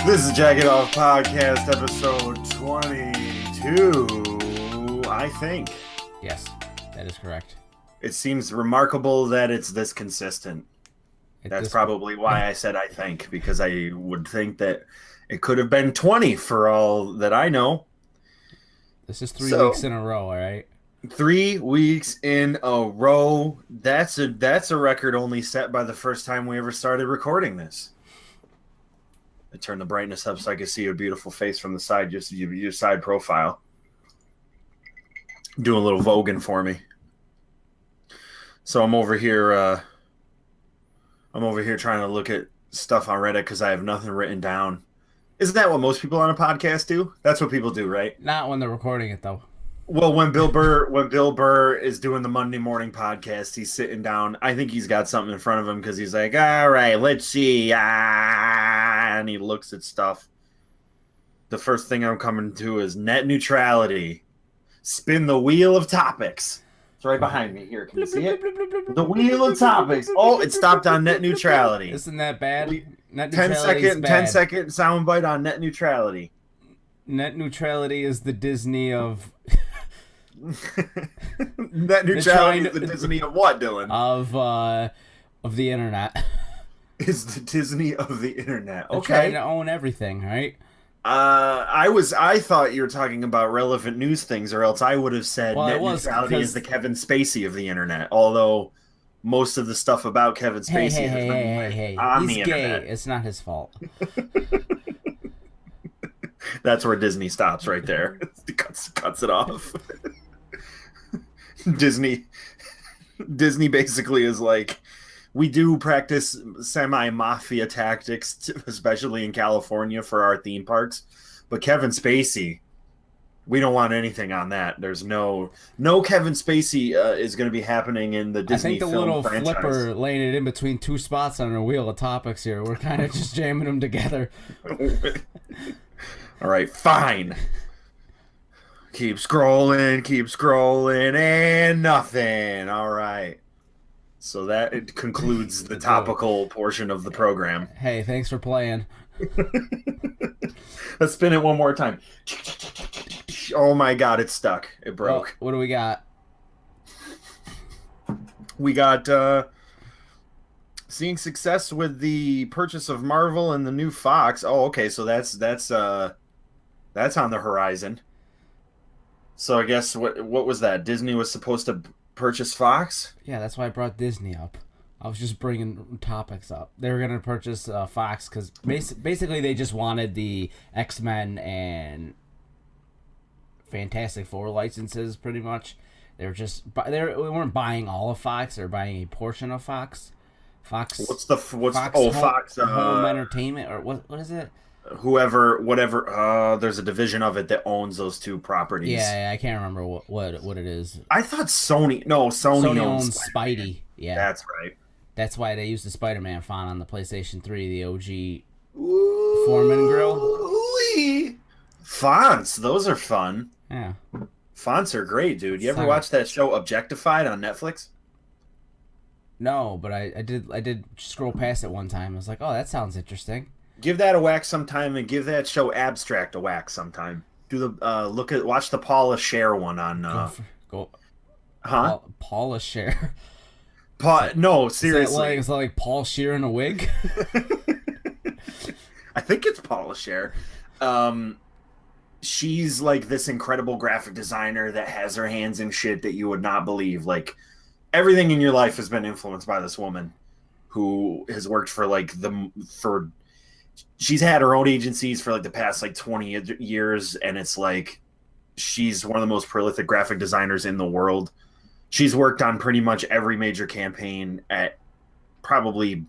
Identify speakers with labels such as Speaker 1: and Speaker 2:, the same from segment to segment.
Speaker 1: This is Jack It Off Podcast, episode 22, I think.
Speaker 2: Yes, that is correct.
Speaker 1: It seems remarkable that it's this consistent. That's probably why I said I think, because I would think that it could have been 20 for all that I know.
Speaker 2: This is 3 weeks in a row, all right?
Speaker 1: 3 weeks in a row. That's a record only set by the first time we ever started recording this. I turned the brightness up so I could see your beautiful face from the side, just your side profile. Doing a little voguing for me. So I'm over here trying to look at stuff on Reddit because I have nothing written down. Isn't that what most people on a podcast do? That's what people do, right?
Speaker 2: Not when they're recording it, though.
Speaker 1: Well, when Bill Burr is doing the Monday morning podcast, he's sitting down. I think he's got something in front of him because he's like, all right, let's see. And he looks at stuff. The first thing I'm coming to is net neutrality. Spin the wheel of topics. It's right behind me here. Can you see it? The wheel of topics. Oh, it stopped on net neutrality.
Speaker 2: Isn't that bad? Net
Speaker 1: 10-second soundbite on net neutrality.
Speaker 2: Net neutrality is the Disney of...
Speaker 1: Net neutrality is the Disney of what, Dillon?
Speaker 2: Of the internet.
Speaker 1: Is the Disney of the internet.
Speaker 2: They're
Speaker 1: Okay.
Speaker 2: trying to own everything, right?
Speaker 1: I thought you were talking about relevant news things, or else I would have said net neutrality is the Kevin Spacey of the internet. Although most of the stuff about Kevin Spacey
Speaker 2: Hey,
Speaker 1: on
Speaker 2: he's
Speaker 1: the
Speaker 2: gay.
Speaker 1: internet.
Speaker 2: It's not his fault.
Speaker 1: That's where Disney stops right there. cuts it off. Disney basically is like, we do practice semi-mafia tactics, especially in California for our theme parks. But Kevin Spacey, we don't want anything on that. There's no Kevin Spacey is going to be happening in the Disney film franchise.
Speaker 2: I think the little flipper laying it in between two spots on our wheel of topics here. We're kind of just jamming them together.
Speaker 1: All right, fine. Keep scrolling, and nothing. All right. So it concludes the topical portion of the program.
Speaker 2: Hey, thanks for playing.
Speaker 1: Let's spin it one more time. Oh my God, it's stuck. It broke.
Speaker 2: What do we got?
Speaker 1: We got seeing success with the purchase of Marvel and the new Fox. Oh, okay, so that's on the horizon. So I guess what was that? Disney was supposed to purchase Fox?
Speaker 2: Yeah, that's why I brought Disney up. I was just bringing topics up. They were going to purchase Fox because basically they just wanted the X-Men and Fantastic Four licenses, pretty much. They weren't buying all of Fox. They were buying a portion of Fox. Fox.
Speaker 1: Fox
Speaker 2: Home Entertainment, or what is it?
Speaker 1: Whatever. There's a division of it that owns those two properties.
Speaker 2: Yeah, I can't remember what it is.
Speaker 1: I thought Sony owns
Speaker 2: Spidey. Yeah,
Speaker 1: that's right.
Speaker 2: That's why they used the Spider-Man font on the PlayStation 3, the OG Foreman grill.
Speaker 1: Fonts, those are fun.
Speaker 2: Yeah.
Speaker 1: Fonts are great, dude. You ever watch that show Objectified on Netflix?
Speaker 2: No, but I did scroll past it one time. I was like, oh, that sounds interesting.
Speaker 1: Give that a whack sometime, and give that show Abstract a whack sometime. Do the watch the Paula Scher one on
Speaker 2: Paula Scher.
Speaker 1: No, seriously.
Speaker 2: Is that like Paul Scheer in a wig?
Speaker 1: I think it's Paula Scher. She's like this incredible graphic designer that has her hands in shit that you would not believe. Like, everything in your life has been influenced by this woman who has worked for she's had her own agencies for like the past like 20 years, and it's like she's one of the most prolific graphic designers in the world. She's worked on pretty much every major campaign at probably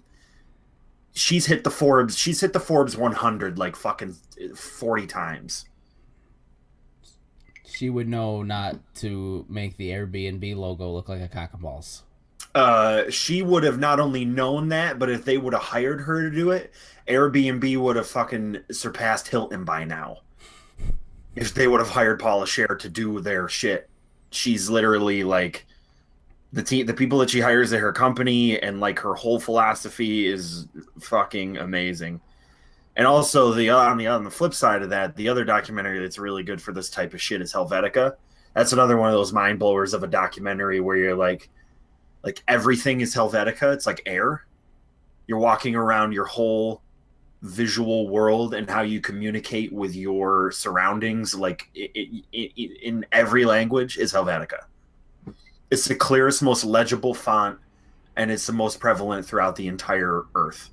Speaker 1: she's hit the Forbes 100 like fucking 40 times.
Speaker 2: She would know not to make the Airbnb logo look like a cock and balls.
Speaker 1: She would have not only known that, but if they would have hired her to do it, Airbnb would have fucking surpassed Hilton by now. If they would have hired Paula Scher to do their shit. She's literally like the people that she hires at her company, and like her whole philosophy is fucking amazing. And also on the flip side of that, the other documentary that's really good for this type of shit is Helvetica. That's another one of those mind blowers of a documentary where you're like everything is Helvetica. It's like air. You're walking around your whole visual world and how you communicate with your surroundings, like in every language, is Helvetica. It's the clearest, most legible font, and it's the most prevalent throughout the entire Earth.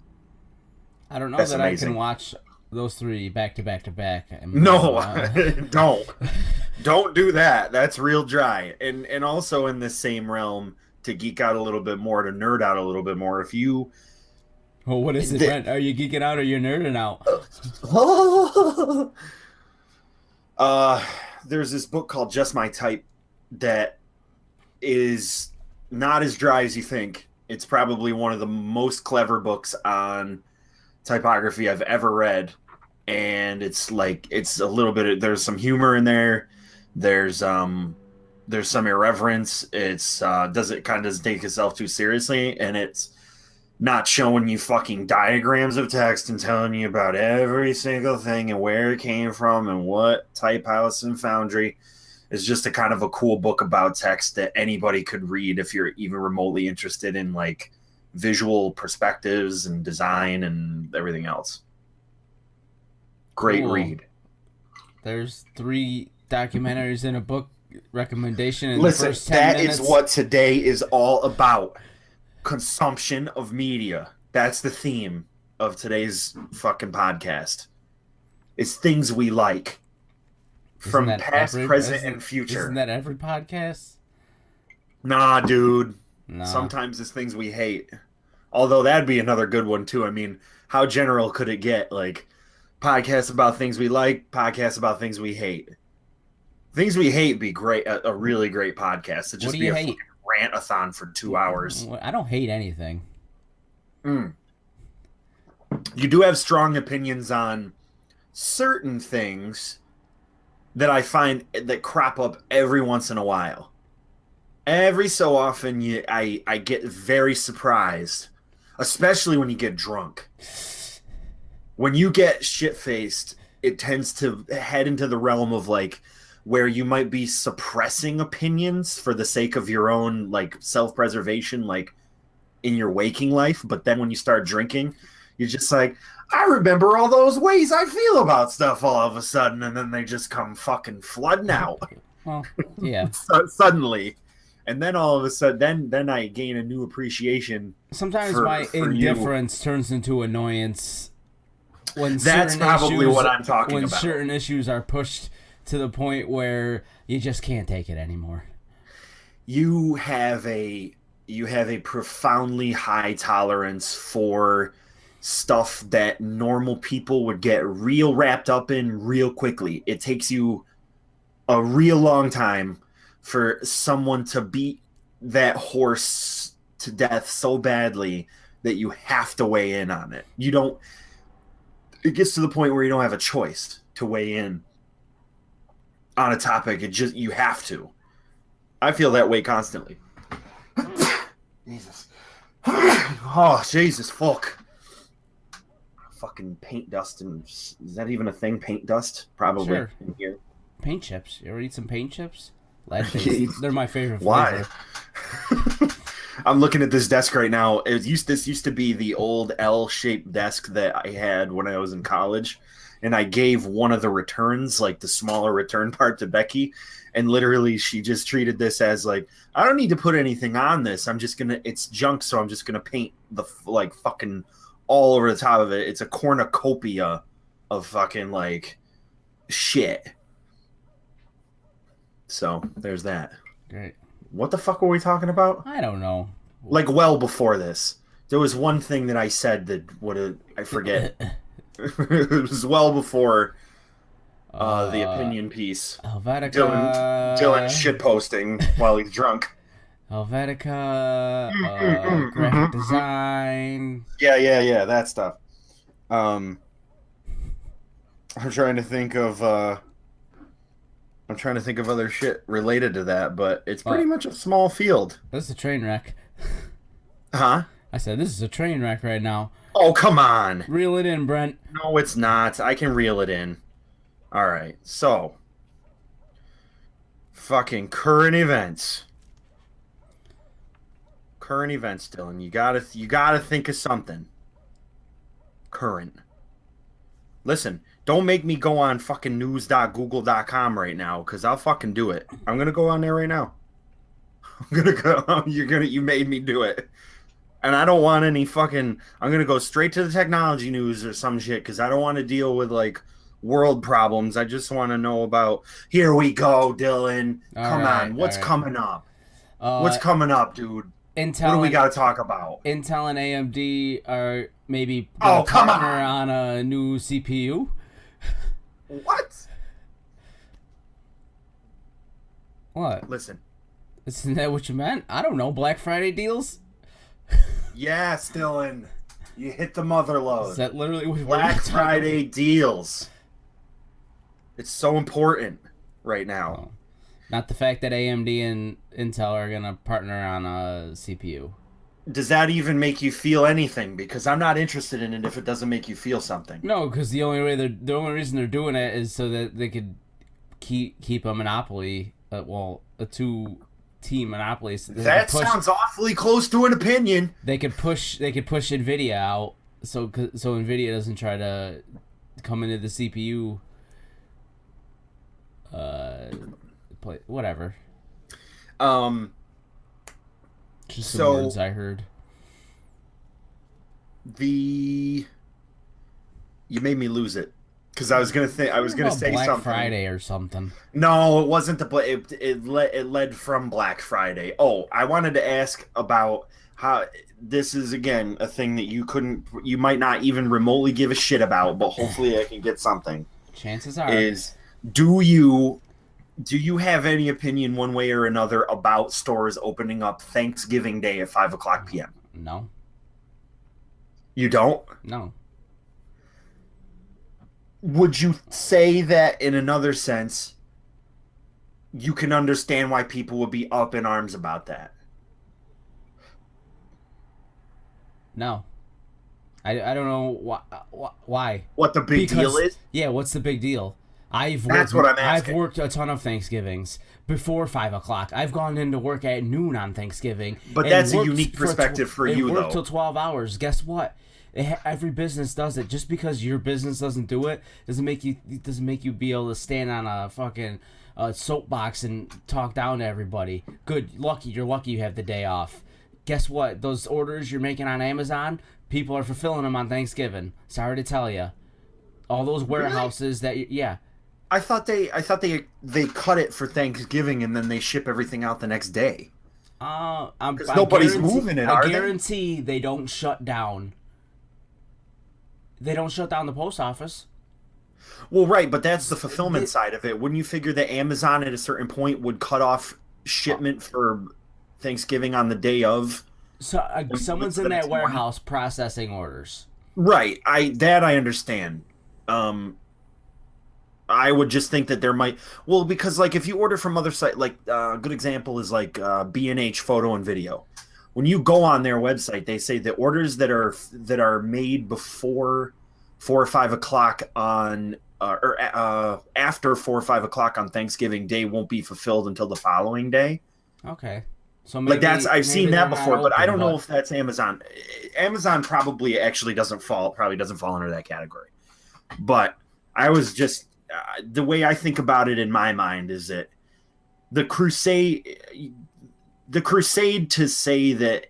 Speaker 2: I don't know
Speaker 1: That's
Speaker 2: that
Speaker 1: amazing.
Speaker 2: I can watch those three back to back to back.
Speaker 1: No, don't do that. That's real dry. And also in this same realm, to geek out a little bit more, to nerd out a little bit more, if you
Speaker 2: Well, what is it, Brent? Are you geeking out or you're nerding out?
Speaker 1: There's this book called Just My Type that is not as dry as you think. It's probably one of the most clever books on typography I've ever read. And it's a little bit there's some humor in there. There's some irreverence. It's doesn't take itself too seriously, and it's not showing you fucking diagrams of text and telling you about every single thing and where it came from and what type house and foundry. It's just a kind of a cool book about text that anybody could read if you're even remotely interested in like visual perspectives and design and everything else. Great
Speaker 2: Cool.
Speaker 1: read.
Speaker 2: There's 3 documentaries in a book recommendation in the
Speaker 1: Listen,
Speaker 2: first 10
Speaker 1: that
Speaker 2: minutes.
Speaker 1: is what today is all about. Consumption of media. That's the theme of today's fucking podcast. It's things we like from past, present, and future.
Speaker 2: Isn't that every podcast?
Speaker 1: Nah, dude.
Speaker 2: No.
Speaker 1: Sometimes it's things we hate. Although that'd be another good one too. I mean, how general could it get? Like podcasts about things we like, podcasts about things we hate. Things we hate be great. A really great podcast. It'd just
Speaker 2: What do
Speaker 1: be
Speaker 2: you
Speaker 1: a
Speaker 2: hate?
Speaker 1: fucking rant-a-thon for 2 hours.
Speaker 2: I don't hate anything.
Speaker 1: You do have strong opinions on certain things that I find that crop up every once in a while. Every so often, I get very surprised, especially when you get drunk. When you get shit-faced, it tends to head into the realm of like where you might be suppressing opinions for the sake of your own like self-preservation, like in your waking life. But then when you start drinking, you're just like, I remember all those ways I feel about stuff all of a sudden, and then they just come fucking flooding out.
Speaker 2: Well, yeah.
Speaker 1: Suddenly. And then all of a sudden, then I gain a new appreciation.
Speaker 2: Sometimes
Speaker 1: for
Speaker 2: my
Speaker 1: you.
Speaker 2: indifference turns into annoyance when
Speaker 1: That's probably what I'm talking
Speaker 2: when
Speaker 1: about.
Speaker 2: certain issues are pushed to the point where you just can't take it anymore.
Speaker 1: You have a profoundly high tolerance for stuff that normal people would get real wrapped up in real quickly. It takes you a real long time for someone to beat that horse to death so badly that you have to weigh in on it. It gets to the point where you don't have a choice to weigh in on a topic. You have to. I feel that way constantly. Jesus. Oh, Jesus, fuck. Fucking paint dust. Is that even a thing? Paint dust? Probably.
Speaker 2: Sure.
Speaker 1: In here.
Speaker 2: Paint chips. You ever eat some paint chips? They're my favorite
Speaker 1: Why?
Speaker 2: flavor.
Speaker 1: I'm looking at this desk right now. This used to be the old L-shaped desk that I had when I was in college, and I gave one of the returns, like the smaller return part, to Becky, and literally she just treated this as like, I don't need to put anything on this. It's junk, so I'm just gonna paint the like fucking all over the top of it. It's a cornucopia of fucking like shit. So there's that.
Speaker 2: Great.
Speaker 1: What the fuck were we talking about?
Speaker 2: I don't know.
Speaker 1: Like well before this, there was one thing that I said that I forget. It was well before the opinion piece.
Speaker 2: Helvetica.
Speaker 1: Dillon shit posting while he's drunk.
Speaker 2: Helvetica. Graphic design.
Speaker 1: Yeah, that stuff. I'm trying to think of other shit related to that, but it's pretty much a small field.
Speaker 2: This is a train wreck.
Speaker 1: Huh?
Speaker 2: I said, this is a train wreck right now.
Speaker 1: Oh, come on.
Speaker 2: Reel it in, Brent.
Speaker 1: No, it's not. I can reel it in. All right. So, fucking current events. Current events, Dylan. You gotta think of something. Current. Listen, don't make me go on fucking news.google.com right now, because I'll fucking do it. I'm gonna go on there right now. I'm gonna go. You made me do it. And I don't want any fucking. I'm gonna go straight to the technology news or some shit, because I don't want to deal with like world problems. I just want to know about. Here we go, Dylan. Come on, what's coming up? What's coming up, dude? What do we got to talk about?
Speaker 2: Intel and AMD are maybe
Speaker 1: Oh, come
Speaker 2: partner
Speaker 1: on.
Speaker 2: on a new CPU.
Speaker 1: What?
Speaker 2: What?
Speaker 1: Listen.
Speaker 2: Isn't that what you meant? I don't know. Black Friday deals?
Speaker 1: Yes, Dylan. You hit the mother load.
Speaker 2: Is that literally what
Speaker 1: Black Friday deals. It's so important right now.
Speaker 2: Oh. Not the fact that AMD and Intel are going to partner on a CPU.
Speaker 1: Does that even make you feel anything? Because I'm not interested in it if it doesn't make you feel something.
Speaker 2: No, because the only reason they're doing it is so that they could keep a monopoly. A 2-team monopoly. So
Speaker 1: that sounds awfully close to an opinion.
Speaker 2: They could push Nvidia out, so Nvidia doesn't try to come into the CPU. Play whatever. Just some words I heard.
Speaker 1: You made me lose it because I was gonna say
Speaker 2: Black
Speaker 1: something.
Speaker 2: Friday or something.
Speaker 1: No, it wasn't it led from Black Friday. Oh, I wanted to ask about how this is again a thing that you might not even remotely give a shit about, but hopefully I can get something.
Speaker 2: Chances are
Speaker 1: is do you have any opinion one way or another about stores opening up Thanksgiving Day at 5:00 p.m.?
Speaker 2: No.
Speaker 1: You don't?
Speaker 2: No.
Speaker 1: Would you say that in another sense, you can understand why people would be up in arms about that?
Speaker 2: No. I don't know why.
Speaker 1: What the big deal is?
Speaker 2: Yeah, what's the big deal?
Speaker 1: That's what I'm asking.
Speaker 2: I've worked a ton of Thanksgivings before 5:00. I've gone into work at noon on Thanksgiving.
Speaker 1: But that's a unique perspective for you, though.
Speaker 2: Worked till 12 hours. Guess what? Every business does it. Just because your business doesn't do it doesn't make you be able to stand on a fucking soapbox and talk down to everybody. You're lucky you have the day off. Guess what? Those orders you're making on Amazon, people are fulfilling them on Thanksgiving. Sorry to tell you. All those warehouses yeah.
Speaker 1: I thought they cut it for Thanksgiving and then they ship everything out the next day. Because nobody's moving it, are they?
Speaker 2: I guarantee they don't shut down. They don't shut down the post office.
Speaker 1: Well, right, but that's the fulfillment side of it. Wouldn't you figure that Amazon at a certain point would cut off shipment for Thanksgiving on the day of?
Speaker 2: So someone's in that warehouse processing orders.
Speaker 1: Right, I understand. I would just think that there might because like if you order from other sites, like a good example is like B&H Photo and Video. When you go on their website, they say the orders that are made before 4 or 5 o'clock on or after 4 or 5 o'clock on Thanksgiving Day won't be fulfilled until the following day.
Speaker 2: Okay, so maybe,
Speaker 1: I've seen that before, but I don't know if that's Amazon. Amazon probably actually doesn't fall under that category. But I was just the way I think about it in my mind is that the crusade to say that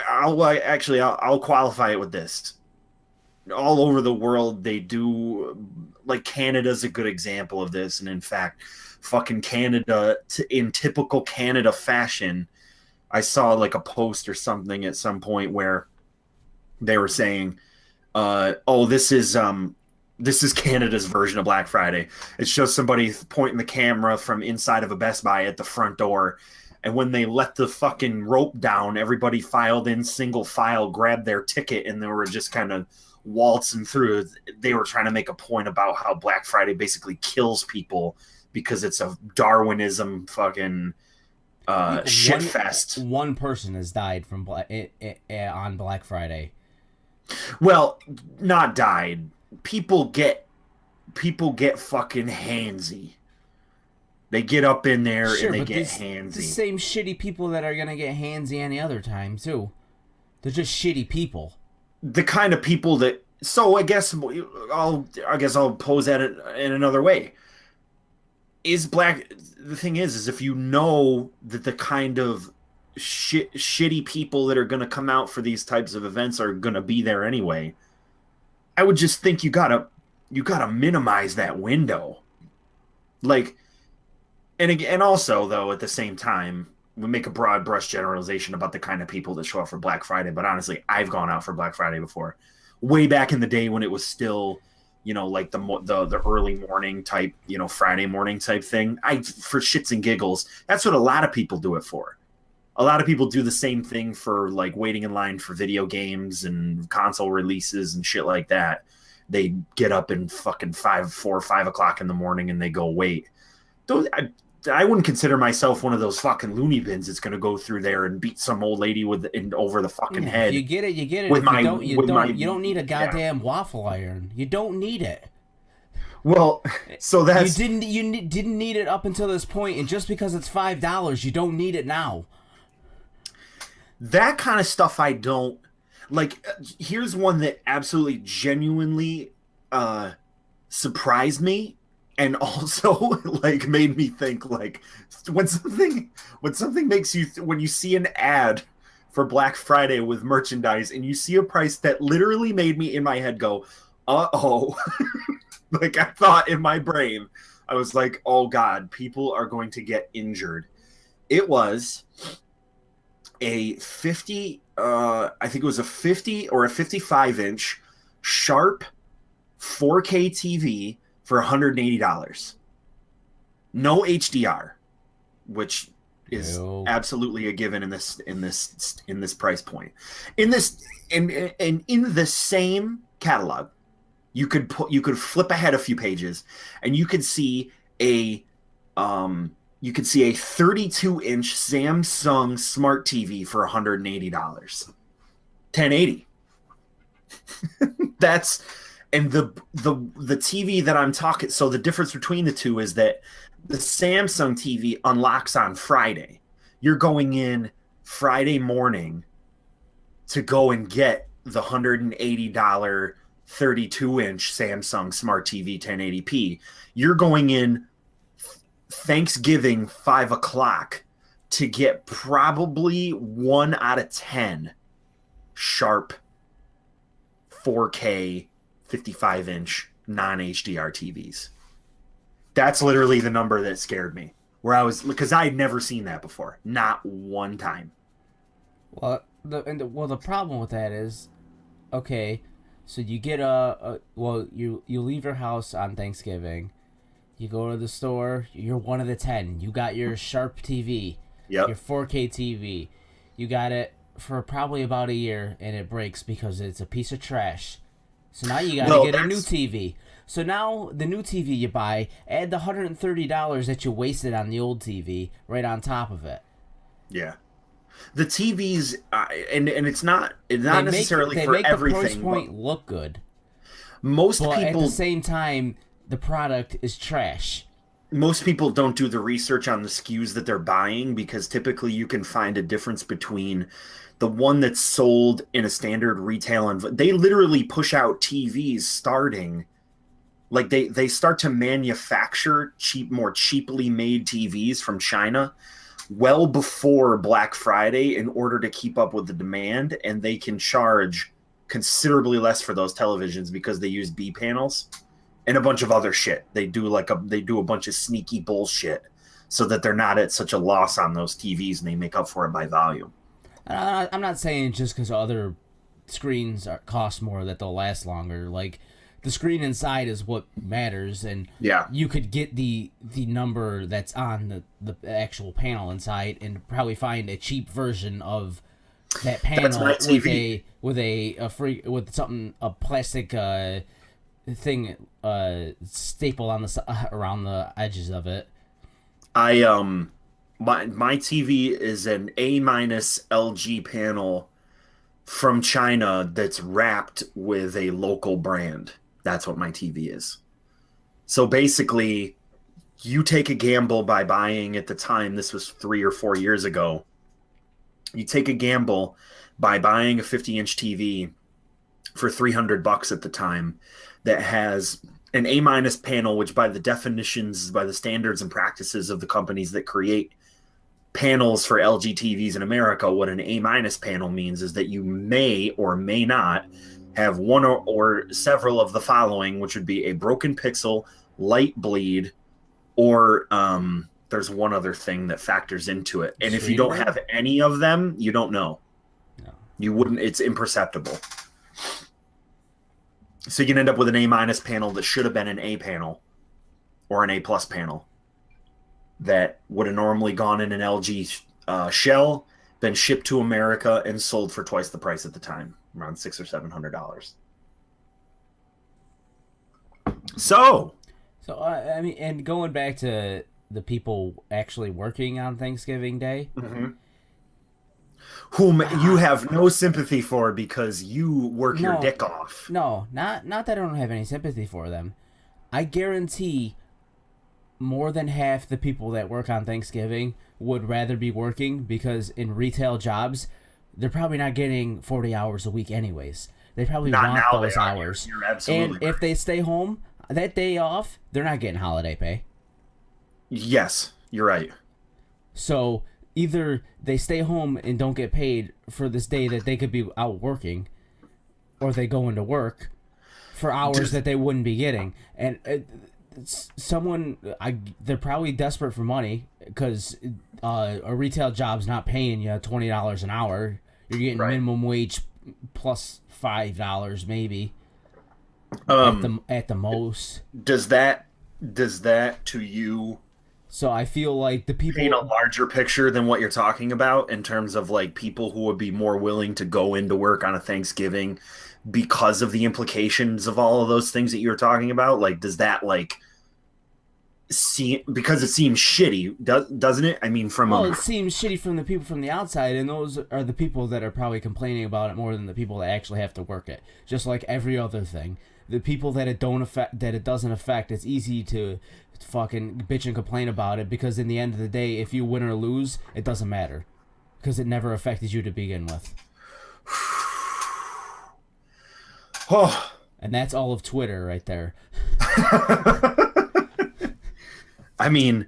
Speaker 1: I'll qualify it with this. All over the world they do, like Canada's a good example of this, and in fact fucking Canada in typical Canada fashion, I saw like a post or something at some point where they were saying this is Canada's version of Black Friday. It shows somebody pointing the camera from inside of a Best Buy at the front door. And when they let the fucking rope down, everybody filed in single file, grabbed their ticket, and they were just kind of waltzing through. They were trying to make a point about how Black Friday basically kills people because it's a Darwinism fucking
Speaker 2: I think
Speaker 1: shit fest.
Speaker 2: one person has died from on Black Friday.
Speaker 1: Well, not died. People get fucking handsy. They get up in there
Speaker 2: Sure,
Speaker 1: and they
Speaker 2: but
Speaker 1: get
Speaker 2: the
Speaker 1: handsy.
Speaker 2: same shitty people that are gonna get handsy any other time too. They're just shitty people.
Speaker 1: The kind of people that. So I guess I'll pose at it in another way. The thing is if you know that the kind of shitty people that are going to come out for these types of events are going to be there anyway, I would just think you gotta minimize that window. Like, and also though at the same time we make a broad brush generalization about the kind of people that show up for Black Friday, but honestly, I've gone out for Black Friday before, way back in the day when it was still, like the early morning type, Friday morning type thing. For shits and giggles, that's what a lot of people do it for. A lot of people do the same thing for like waiting in line for video games and console releases and shit like that. They get up in fucking 4 or 5 o'clock in the morning and they go wait. I wouldn't consider myself one of those fucking loony bins that's going to go through there and beat some old lady over the fucking head.
Speaker 2: If you get it, you get it.
Speaker 1: With
Speaker 2: You don't need a goddamn waffle iron. You don't need it.
Speaker 1: Well, so that's
Speaker 2: you didn't need it up until this point, and just because it's $5, you don't need it now.
Speaker 1: That kind of stuff I don't like. Here's one that absolutely genuinely surprised me, and also like made me think, like, when something makes you when you see an ad for Black Friday with merchandise and you see a price that literally made me in my head go, uh-oh. Like, I thought in my brain, I was like, oh god, people are going to get injured. It was a 50 I think it was a 50 or a 55 inch Sharp 4K TV for $180. No HDR, which is absolutely a given in this price point. In the same catalog, you could flip ahead a few pages and you could see a 32-inch Samsung Smart TV for $180. 1080. That's and the TV that I'm talking. So the difference between the two is that the Samsung TV unlocks on Friday. You're going in Friday morning to go and get the $180 32-inch Samsung Smart TV 1080p. You're going in Thanksgiving 5 o'clock to get probably 1 out of 10 Sharp 4K 55-inch non-HDR TVs. That's literally the number that scared me. Because I had never seen that before, not one time.
Speaker 2: Well, the problem with that is, okay, so you get you leave your house on Thanksgiving, you go to the store, you're 1 of the 10. You got your Sharp TV,
Speaker 1: Yep.
Speaker 2: your 4K TV, you got it for probably about a year, and it breaks because it's a piece of trash. So now you gotta get a new TV. So now the new TV you buy, add the $130 that you wasted on the old TV right on top of it.
Speaker 1: Yeah, the TVs, and it's not necessarily for everything.
Speaker 2: They make the price point look good.
Speaker 1: But
Speaker 2: people,
Speaker 1: at
Speaker 2: the same time, the product is trash.
Speaker 1: Most people don't do the research on the SKUs that they're buying, because typically you can find a difference between the one that's sold in a standard retail and they literally push out TVs starting, like they start to manufacture more cheaply made TVs from China well before Black Friday in order to keep up with the demand, and they can charge considerably less for those televisions because they use B panels and a bunch of other shit. They do a bunch of sneaky bullshit so that they're not at such a loss on those TVs, and they make up for it by volume.
Speaker 2: I'm not saying just because other screens cost more that they'll last longer. Like, the screen inside is what matters, and
Speaker 1: yeah,
Speaker 2: you could get the number that's on the actual panel inside and probably find a cheap version of that panel with something, a plastic thing staple on the around the edges of it.
Speaker 1: My TV is an A minus LG panel from China that's wrapped with a local brand. That's what my TV is. So basically, you take a gamble by buying at the time, this was 3 or 4 years ago. You take a gamble by buying a 50-inch TV for $300 at the time that has an A minus panel, which by the definitions, by the standards and practices of the companies that create panels for LG TVs in America, what an A minus panel means is that you may or may not have one or several of the following, which would be a broken pixel, light bleed, or there's one other thing that factors into it. And if you don't have any of them, you don't know. No. You wouldn't, it's imperceptible. So you can end up with an A minus panel that should have been an A panel or an A plus panel that would have normally gone in an LG shell, been shipped to America, and sold for twice the price at the time, around $600 or $700. So
Speaker 2: I mean, and going back to the people actually working on Thanksgiving Day,
Speaker 1: whom you have no sympathy for because you work your dick off.
Speaker 2: No, not that I don't have any sympathy for them. I guarantee more than half the people that work on Thanksgiving would rather be working because in retail jobs, they're probably not getting 40 hours a week anyways. They probably want those hours.
Speaker 1: You're absolutely
Speaker 2: right. If they stay home that day off, they're not getting holiday pay.
Speaker 1: Yes, you're right.
Speaker 2: So either they stay home and don't get paid for this day that they could be out working, or they go into work for hours that they wouldn't be getting. And they're probably desperate for money because a retail job's not paying you $20 an hour. You're getting minimum wage plus $5 maybe at the most.
Speaker 1: Does that to you?
Speaker 2: So I feel like the people
Speaker 1: paint a larger picture than what you're talking about in terms of like people who would be more willing to go into work on a Thanksgiving because of the implications of all of those things that you were talking about. Like, does that like seem, because it seems shitty, doesn't it? I mean,
Speaker 2: it seems shitty from the people from the outside, and those are the people that are probably complaining about it more than the people that actually have to work it. Just like every other thing, the people that it doesn't affect, it's easy to fucking bitch and complain about it because in the end of the day, if you win or lose, it doesn't matter because it never affected you to begin with.
Speaker 1: Oh.
Speaker 2: And that's all of Twitter right there.
Speaker 1: I mean,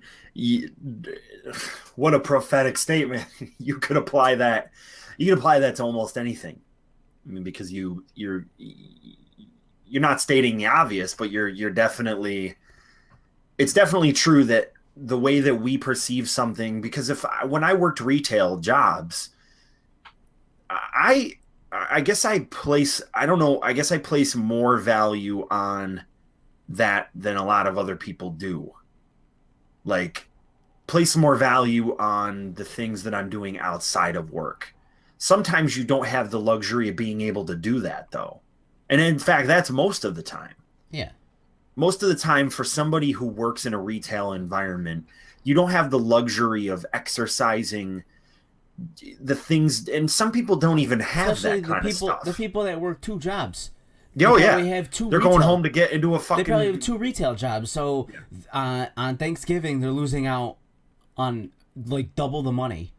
Speaker 1: what a prophetic statement. You could apply that. You can apply that to almost anything. I mean, because you're not stating the obvious, but you're definitely. It's definitely true that the way that we perceive something. Because when I worked retail jobs, I guess I place. I don't know. I guess I place more value on that than a lot of other people do. Like, place more value on the things that I'm doing outside of work. Sometimes you don't have the luxury of being able to do that, though. And in fact, that's most of the time.
Speaker 2: Yeah.
Speaker 1: Most of the time, for somebody who works in a retail environment, you don't have the luxury of exercising the things. And some people don't even have
Speaker 2: especially
Speaker 1: that kind of stuff.
Speaker 2: The people that work two jobs.
Speaker 1: Oh, yeah.
Speaker 2: They're
Speaker 1: going home to get into a fucking...
Speaker 2: They probably have two retail jobs. So on Thanksgiving, they're losing out on like double the money.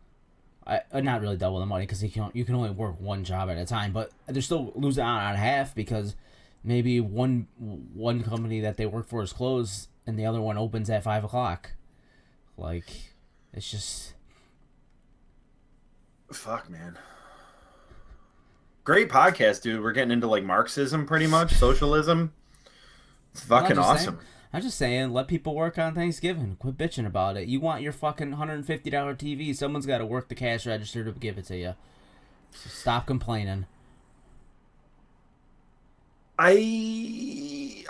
Speaker 2: Not really double the money because you can only work one job at a time. But they're still losing out on half because maybe one company that they work for is closed and the other one opens at 5 o'clock. Like, it's just...
Speaker 1: Fuck, man. Great podcast, dude. We're getting into like Marxism, pretty much socialism. It's fucking awesome.
Speaker 2: I'm just saying, let people work on Thanksgiving. Quit bitching about it. You want your fucking $150 TV? Someone's got to work the cash register to give it to you. So stop complaining.
Speaker 1: I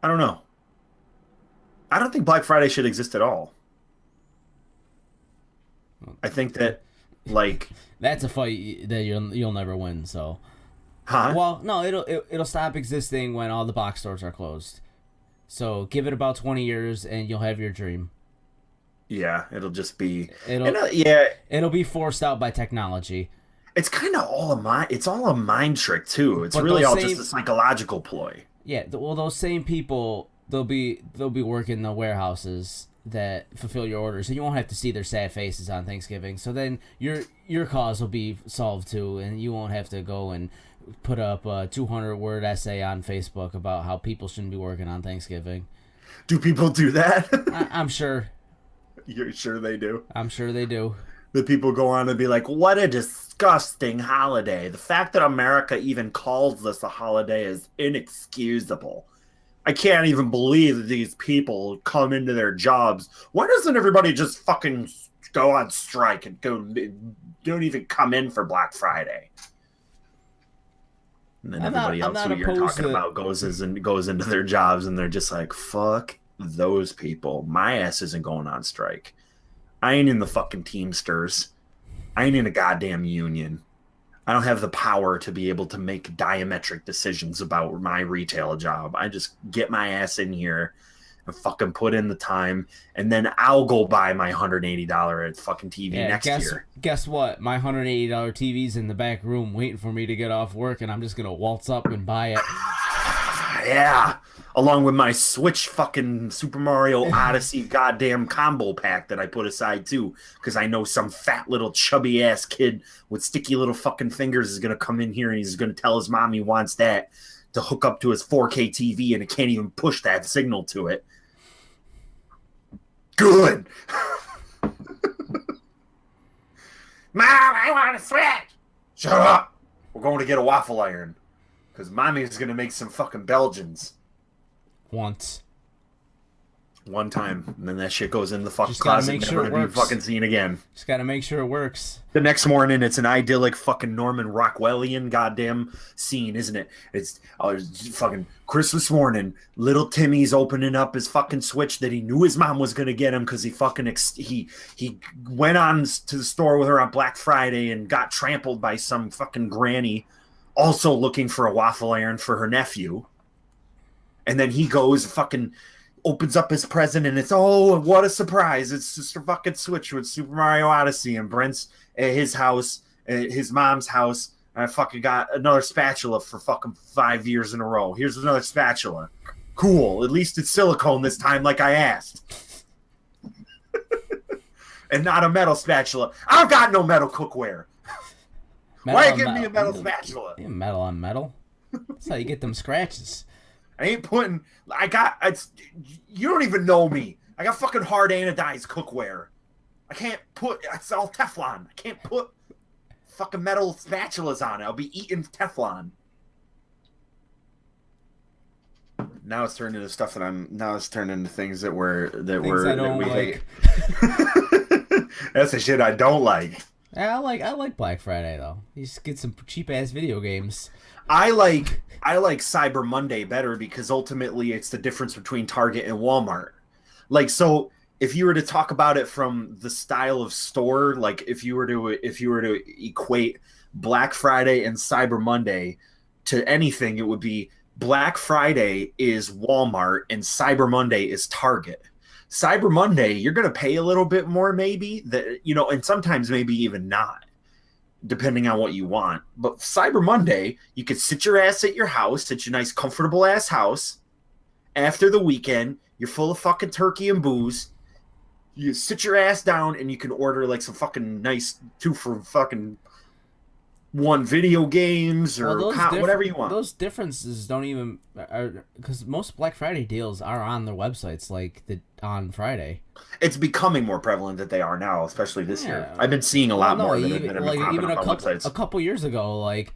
Speaker 1: don't know. I don't think Black Friday should exist at all. I think that, like,
Speaker 2: that's a fight that you'll never win. So,
Speaker 1: well,
Speaker 2: no, it'll stop existing when all the box stores are closed. So give it about 20 years and you'll have your dream.
Speaker 1: Yeah, it'll just be,
Speaker 2: It'll
Speaker 1: and yeah,
Speaker 2: it'll be forced out by technology.
Speaker 1: it's kind of all a mind. It's all a mind trick too. It's
Speaker 2: But
Speaker 1: really
Speaker 2: those
Speaker 1: all just
Speaker 2: same
Speaker 1: a psychological ploy.
Speaker 2: Yeah, well, those same people, they'll be working the warehouses that fulfill your orders, and you won't have to see their sad faces on Thanksgiving. So then your cause will be solved too, and you won't have to go and put up a 200-word essay on Facebook about how people shouldn't be working on Thanksgiving.
Speaker 1: Do people do that?
Speaker 2: I'm sure.
Speaker 1: You're sure they do?
Speaker 2: I'm sure they do.
Speaker 1: The people go on and be like, "What a disgusting holiday! The fact that America even calls this a holiday is inexcusable. I can't even believe that these people come into their jobs. Why doesn't everybody just fucking go on strike and don't even come in for Black Friday?" And then everybody else who you're talking about goes into their jobs and they're just like, "Fuck those people. My ass isn't going on strike. I ain't in the fucking Teamsters. I ain't in a goddamn union. I don't have the power to be able to make diametric decisions about my retail job. I just get my ass in here and fucking put in the time, and then I'll go buy my $180 fucking TV next year."
Speaker 2: Guess what? My $180 TV's in the back room waiting for me to get off work, and I'm just gonna waltz up and buy it.
Speaker 1: Yeah. Along with my Switch fucking Super Mario Odyssey goddamn combo pack that I put aside too, because I know some fat little chubby ass kid with sticky little fucking fingers is gonna come in here and he's gonna tell his mom he wants that to hook up to his 4K TV and it can't even push that signal to it. Good. Mom, I want a Switch. Shut up. We're going to get a waffle iron. Because Mommy's going to make some fucking Belgians. One time. And then that shit goes in the fucking closet and never to be fucking seen again.
Speaker 2: Just gotta make sure it works.
Speaker 1: The next morning, it's an idyllic fucking Norman Rockwellian goddamn scene, isn't it? It's fucking Christmas morning. Little Timmy's opening up his fucking Switch that he knew his mom was gonna get him because he fucking he went on to the store with her on Black Friday and got trampled by some fucking granny, also looking for a waffle iron for her nephew. And then he goes fucking opens up his present and it's, oh, what a surprise. It's just a fucking Switch with Super Mario Odyssey, and Brent's at his house, at his mom's house. And I fucking got another spatula for fucking 5 years in a row. Here's another spatula. Cool. At least it's silicone this time like I asked. And not a metal spatula. I don't got no metal cookware. Why are you giving me a metal spatula?
Speaker 2: Metal on metal. That's how you get them scratches.
Speaker 1: I ain't putting. You don't even know me. I got fucking hard anodized cookware. I can't put. It's all Teflon. I can't put fucking metal spatulas on it. I'll be eating Teflon. Now it's turned into stuff that I'm. Now it's turned into things that we hate. That's the shit I don't like.
Speaker 2: I like Black Friday though. You just get some cheap ass video games.
Speaker 1: I like Cyber Monday better because ultimately it's the difference between Target and Walmart. Like, so if you were to talk about it from the style of store, like if you were to equate Black Friday and Cyber Monday to anything, it would be Black Friday is Walmart and Cyber Monday is Target. Cyber Monday, you're going to pay a little bit more maybe, that, you know, and sometimes maybe even not, depending on what you want. But Cyber Monday, you could sit your ass at your house, at your nice, comfortable ass house. After the weekend, you're full of fucking turkey and booze. You sit your ass down and you can order like some fucking nice 2 for fucking 1 video games or whatever you want.
Speaker 2: Those differences don't even, because most Black Friday deals are on their websites on Friday.
Speaker 1: It's becoming more prevalent that they are now, especially this year. I've been seeing a lot more that have been popping up on websites.
Speaker 2: A couple years ago, like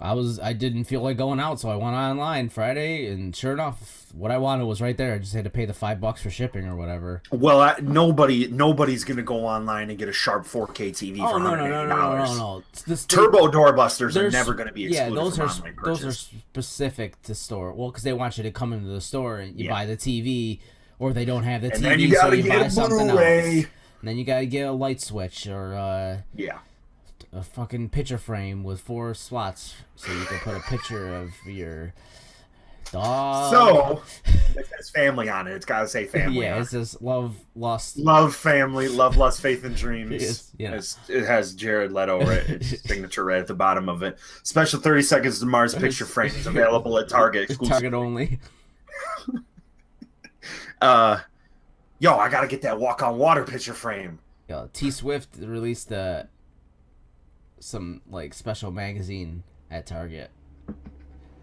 Speaker 2: I didn't feel like going out, so I went online Friday, and sure enough, what I wanted was right there. I just had to pay the $5 for shipping or whatever.
Speaker 1: Well, nobody's gonna go online and get a sharp 4K TV for $180.
Speaker 2: No.
Speaker 1: Turbo doorbusters are never gonna be excluded from online purchase.
Speaker 2: Those are specific to store. Well, because they want you to come into the store and you buy the TV, or they don't have the TV,
Speaker 1: then you gotta
Speaker 2: so you buy something else.
Speaker 1: And
Speaker 2: then you gotta get a light switch or a fucking picture frame with 4 slots so you can put a picture of your Dog.
Speaker 1: So it says family on it. It's got to say family.
Speaker 2: Yeah,
Speaker 1: on
Speaker 2: it says love, lust.
Speaker 1: Love, family, love, lust, faith, and dreams.
Speaker 2: You know.
Speaker 1: It has Jared Leto its signature right at the bottom of it. Special 30 Seconds to Mars picture frame is available at Target.
Speaker 2: Target only.
Speaker 1: Yo, I gotta get that Walk on Water picture frame.
Speaker 2: Yo, T Swift released some like special magazine at Target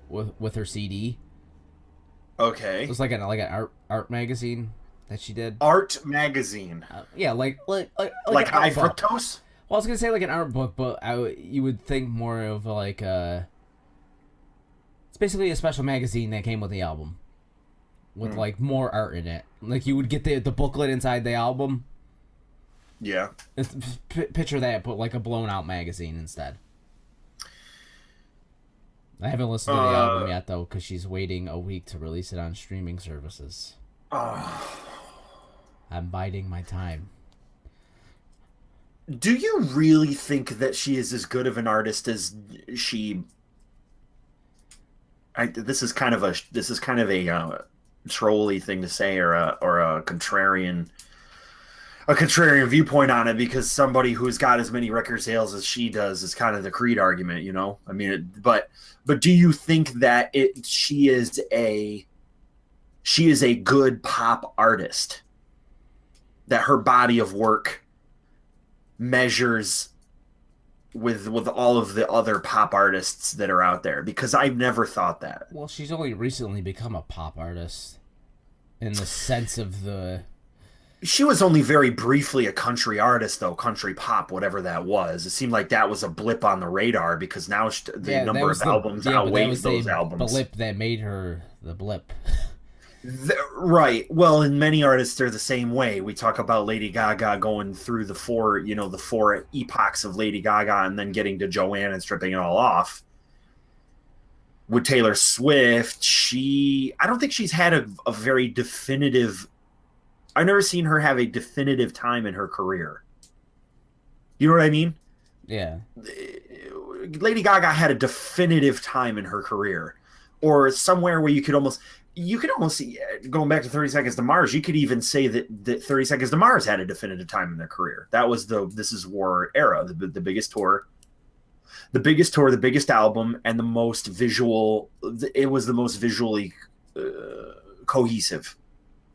Speaker 2: with her CD.
Speaker 1: Okay.
Speaker 2: It was like an art magazine that she did.
Speaker 1: Art magazine.
Speaker 2: Yeah, like
Speaker 1: high fructose.
Speaker 2: Well, I was gonna say like an art book, but you would think more of like it's basically a special magazine that came with the album, with like more art in it. Like you would get the booklet inside the album.
Speaker 1: Yeah.
Speaker 2: Picture that, but like a blown out magazine instead. I haven't listened to the album yet though, because she's waiting a week to release it on streaming services. I'm biding my time.
Speaker 1: Do you really think that she is as good of an artist as she? This is kind of a trolly thing to say, or a contrarian viewpoint on it, because somebody who's got as many record sales as she does is kind of the Creed argument, you know. I mean, but do you think that she is a good pop artist? That her body of work measures with all of the other pop artists that are out there? Because I've never thought that.
Speaker 2: Well, she's only recently become a pop artist in the sense of the...
Speaker 1: She was only very briefly a country artist, though. Country pop, whatever that was. It seemed like that was a blip on the radar, because now the number of albums outweighs those albums.
Speaker 2: Blip that made her the blip.
Speaker 1: Right. Well, and many artists are the same way. We talk about Lady Gaga going through the four epochs of Lady Gaga and then getting to Joanne and stripping it all off. With Taylor Swift, I don't think she's had a very definitive... I've never seen her have a definitive time in her career. You know what I mean?
Speaker 2: Yeah.
Speaker 1: Lady Gaga had a definitive time in her career, or somewhere where you could almost see, going back to 30 Seconds to Mars, you could even say that 30 Seconds to Mars had a definitive time in their career. That was the This Is War era, the biggest tour, the biggest album, and the most visual. It was the most visually cohesive,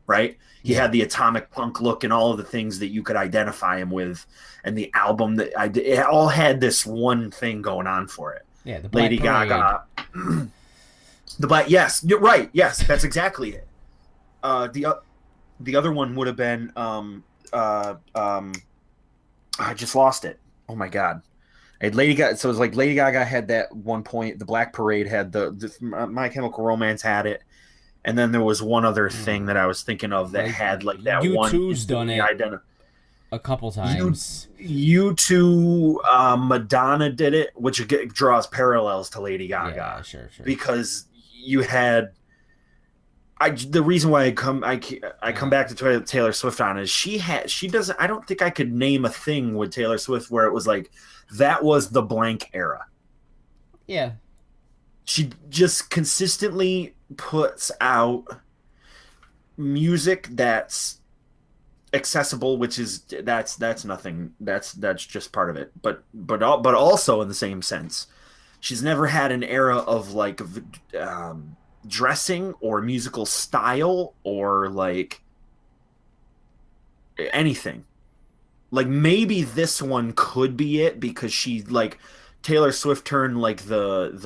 Speaker 1: right? He had the atomic punk look and all of the things that you could identify him with, and the album it all had this one thing going on for it.
Speaker 2: Yeah, the Black
Speaker 1: Lady
Speaker 2: Parade.
Speaker 1: Gaga. Yes, you're right. Yes, that's exactly it. The other one would have been I just lost it. Oh my god. Lady Gaga. So it was like Lady Gaga had that one point. The Black Parade had the My Chemical Romance had it, and then there was one other thing that I was thinking of that had like that
Speaker 2: U2's
Speaker 1: one.
Speaker 2: U2's done it a couple times.
Speaker 1: U2, Madonna did it, which draws parallels to Lady Gaga.
Speaker 2: Yeah, sure.
Speaker 1: Because you had, the reason why I come back to Taylor Swift on is she doesn't. I don't think I could name a thing with Taylor Swift where it was like that was the blank era.
Speaker 2: Yeah.
Speaker 1: She just consistently puts out music that's accessible, which is that's nothing. That's just part of it. But also in the same sense, she's never had an era of like dressing or musical style or like anything. Like maybe this one could be it, because she like Taylor Swift turned like the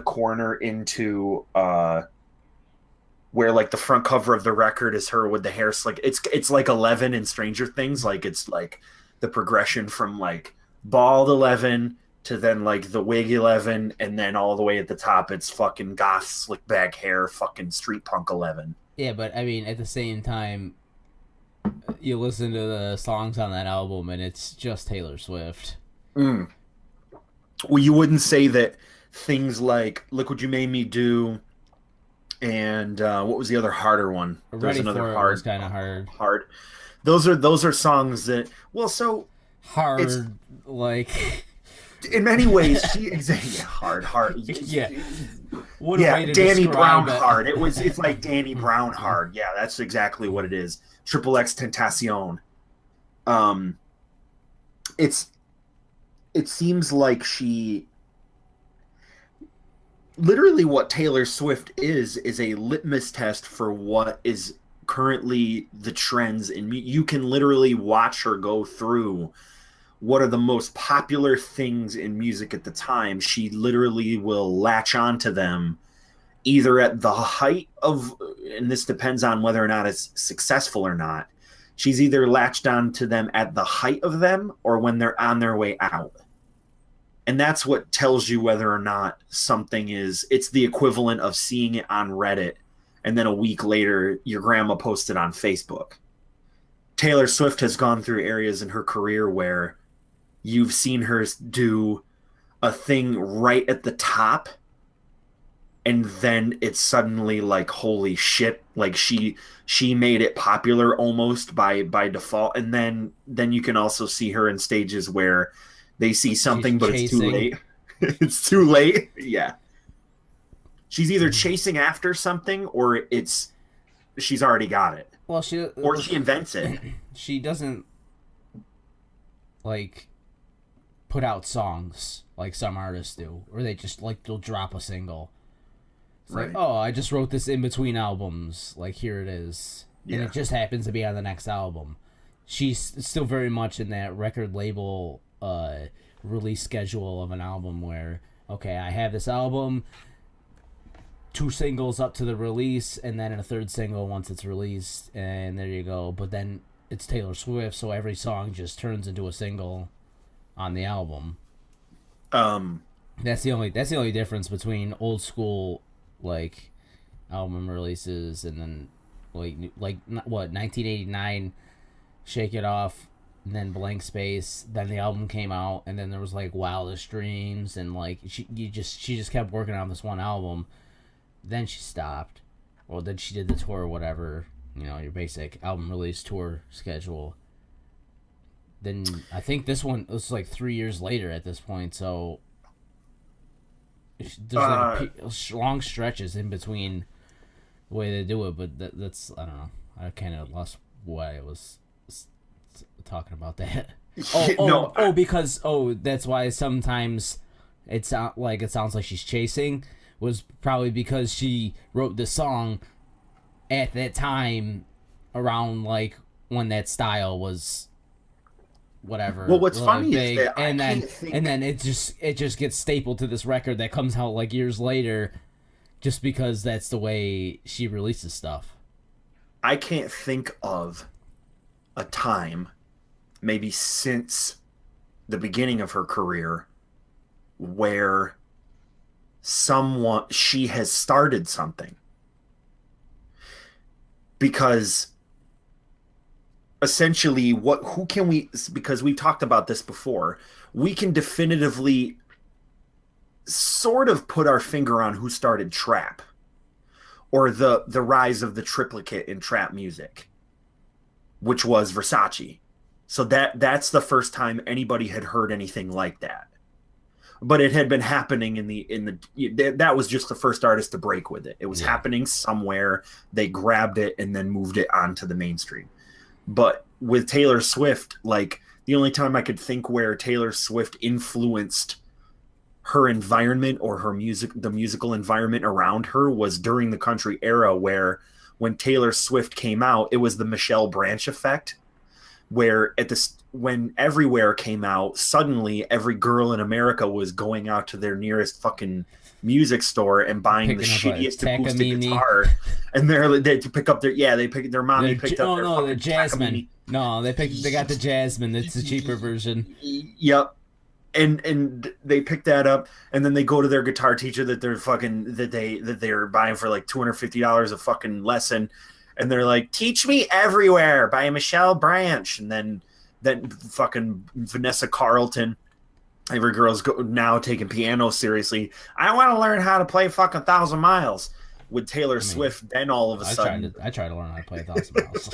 Speaker 1: corner into where like the front cover of the record is her with the hair slick. It's like 11 in Stranger Things. Like it's like the progression from like bald 11 to then like the wig 11, and then all the way at the top it's fucking goth slick back hair fucking street punk 11.
Speaker 2: Yeah, but I mean at the same time, you listen to the songs on that album and it's just Taylor Swift.
Speaker 1: Well, you wouldn't say that things like Look What You Made Me Do and what was the other harder one?
Speaker 2: There's another hard. Was kind of hard.
Speaker 1: Hard. Those are songs that hard. In many ways, she exactly hard.
Speaker 2: Yeah. What a way to
Speaker 1: Danny Brown
Speaker 2: it.
Speaker 1: hard. It's like Danny Brown hard. Yeah, that's exactly what it is. Triple X Tentacion. It seems like she literally what Taylor Swift is a litmus test for what is currently the trends in you can literally watch her go through what are the most popular things in music at the time. She literally will latch onto them either at the height of, and this depends on whether or not it's successful or not. She's either latched onto them at the height of them or when they're on their way out. And that's what tells you whether or not something is, it's the equivalent of seeing it on Reddit and then a week later your grandma posted on Facebook. Taylor Swift has gone through areas in her career where you've seen her do a thing right at the top and then it's suddenly like, holy shit, like she made it popular almost by default. And then you can also see her in stages where they see something, but it's too late. It's too late. Yeah. She's either chasing after something or she's already got it.
Speaker 2: Well,
Speaker 1: she invents it.
Speaker 2: She doesn't like put out songs like some artists do, or they just like they'll drop a single. It's right. Like, oh, I just wrote this in between albums. Like, here it is. Yeah. And it just happens to be on the next album. She's still very much in that record label release schedule of an album where, okay, I have this album, 2 singles up to the release, and then a 3rd single once it's released, and there you go. But then it's Taylor Swift, so every song just turns into a single on the album. That's the only difference between old school like album releases and then like what 1989 Shake It Off, and then Blank Space, then the album came out, and then there was like Wildest Dreams, and like she just kept working on this one album. Then she stopped, or then she did the tour or whatever, your basic album release tour schedule. Then I think this one was like 3 years later at this point, so there's like long stretches in between the way they do it, but that's, I don't know. I kind of lost why I was talking about that. Because that's why sometimes it sounds like she's chasing, was probably because she wrote the song at that time around like when that style was whatever.
Speaker 1: Well, what's funny
Speaker 2: big,
Speaker 1: is that
Speaker 2: and then it just gets stapled to this record that comes out like years later, just because that's the way she releases stuff.
Speaker 1: I can't think of a time, maybe since the beginning of her career, where she has started something. Because essentially because we've talked about this before, we can definitively sort of put our finger on who started trap, or the rise of the triplicate in trap music, which was Versace. So that's the first time anybody had heard anything like that. But it had been happening that was just the first artist to break with it. It was happening somewhere. They grabbed it and then moved it onto the mainstream. But with Taylor Swift, like, the only time I could think where Taylor Swift influenced her environment or the musical environment around her was during the country era, where when Taylor Swift came out, it was the Michelle Branch effect, where when Everywhere came out, suddenly every girl in America was going out to their nearest fucking music store and buying the shittiest acoustic guitar, and they pick up their mommy picked up
Speaker 2: the Jasmine. No, they got the Jasmine. It's the cheaper version.
Speaker 1: Yep. And they pick that up, and then they go to their guitar teacher that they're buying for like $250 a fucking lesson, and they're like, "Teach me Everywhere" by Michelle Branch, and then fucking Vanessa Carlton. Every girl's now taking piano seriously. I want to learn how to play fucking 1,000 Miles. With Taylor Swift, then all of a sudden...
Speaker 2: I tried to learn how to play 1,000 Miles.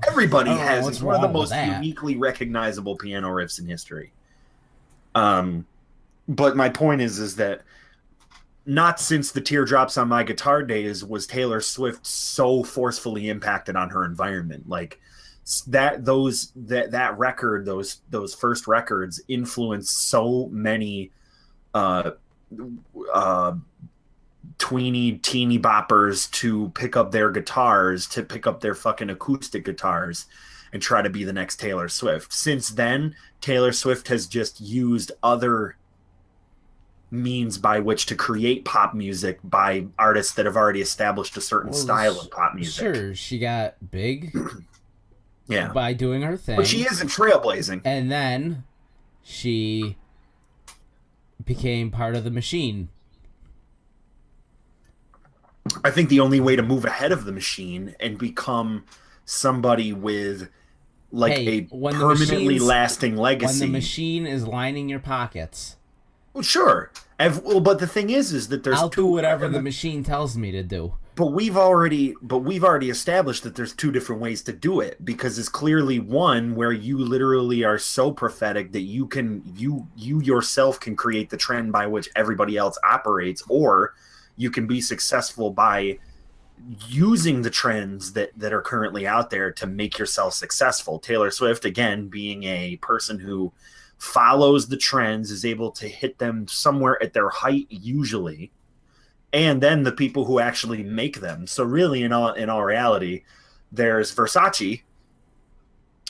Speaker 1: Everybody has. It's one of the most uniquely recognizable piano riffs in history. But my point is that not since the Teardrops on My Guitar days was Taylor Swift so forcefully impacted on her environment. Like that record, those first records influenced so many uh uh teeny boppers to pick up their guitars, to pick up their fucking acoustic guitars and try to be the next Taylor Swift. Since then, Taylor Swift has just used other means by which to create pop music by artists that have already established a certain style of pop music.
Speaker 2: Sure, she got big
Speaker 1: yeah,
Speaker 2: by doing her thing.
Speaker 1: But she isn't trailblazing.
Speaker 2: And then she became part of the machine.
Speaker 1: I think the only way to move ahead of the machine and become somebody with like a permanently lasting legacy.
Speaker 2: When the machine is lining your pockets.
Speaker 1: Well, sure. But the thing is that there's
Speaker 2: I'll do whatever the machine tells me to do.
Speaker 1: But we've already established that there's two different ways to do it, because it's clearly one where you literally are so prophetic that you yourself can create the trend by which everybody else operates, or you can be successful by using the trends that are currently out there to make yourself successful. Taylor Swift, again, being a person who follows the trends, is able to hit them somewhere at their height usually, and then the people who actually make them. So really, in all reality, there's Versace.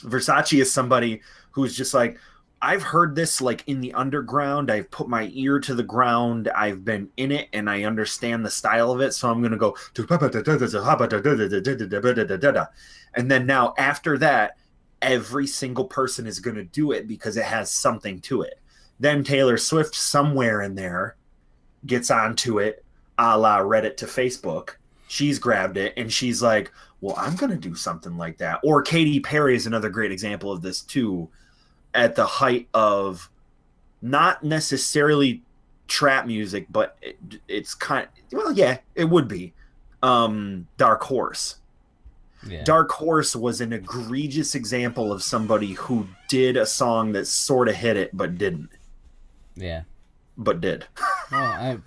Speaker 1: Versace is somebody who's just like, I've heard this like in the underground. I've put my ear to the ground. I've been in it and I understand the style of it. So I'm going to go. And then now after that, every single person is going to do it because it has something to it. Then Taylor Swift somewhere in there gets onto it, a la Reddit to Facebook. She's grabbed it and she's like, well, I'm going to do something like that. Or Katy Perry is another great example of this too. At the height of not necessarily trap music, but it's kind of, well, yeah, it would be. Dark Horse. Yeah. Dark Horse was an egregious example of somebody who did a song that sort of hit it, but didn't.
Speaker 2: Yeah.
Speaker 1: But did.
Speaker 2: Well,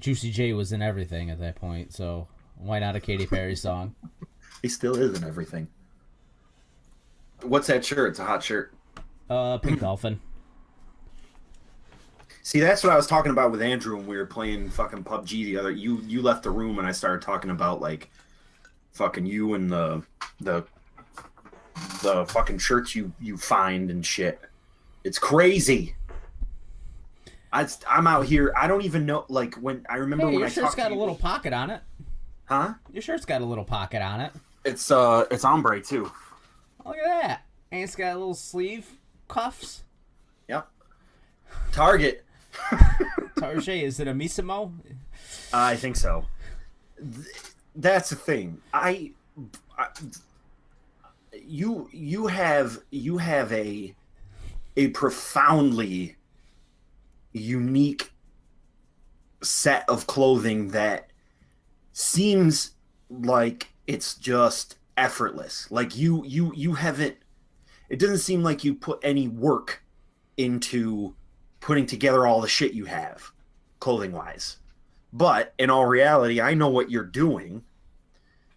Speaker 2: Juicy J was in everything at that point, so why not a Katy Perry song?
Speaker 1: He still is in everything. What's that shirt? It's a hot shirt.
Speaker 2: Pink Dolphin.
Speaker 1: See, that's what I was talking about with Andrew when we were playing fucking PUBG the other. You left the room and I started talking about like fucking you and the fucking shirts you find and shit. It's crazy. I'm out here. I don't even know. Like when I remember when I talked to you. Your shirt's
Speaker 2: got a little pocket on it.
Speaker 1: Huh?
Speaker 2: Your shirt's got a little pocket on it.
Speaker 1: It's ombre too.
Speaker 2: Look at that. And it's got a little sleeve cuffs.
Speaker 1: Yep. Target.
Speaker 2: Target. Is it a Misimo?
Speaker 1: I think so. That's the thing. You have a profoundly unique set of clothing that seems like it's just effortless. Like you haven't. It doesn't seem like you put any work into putting together all the shit you have, clothing-wise. But in all reality, I know what you're doing.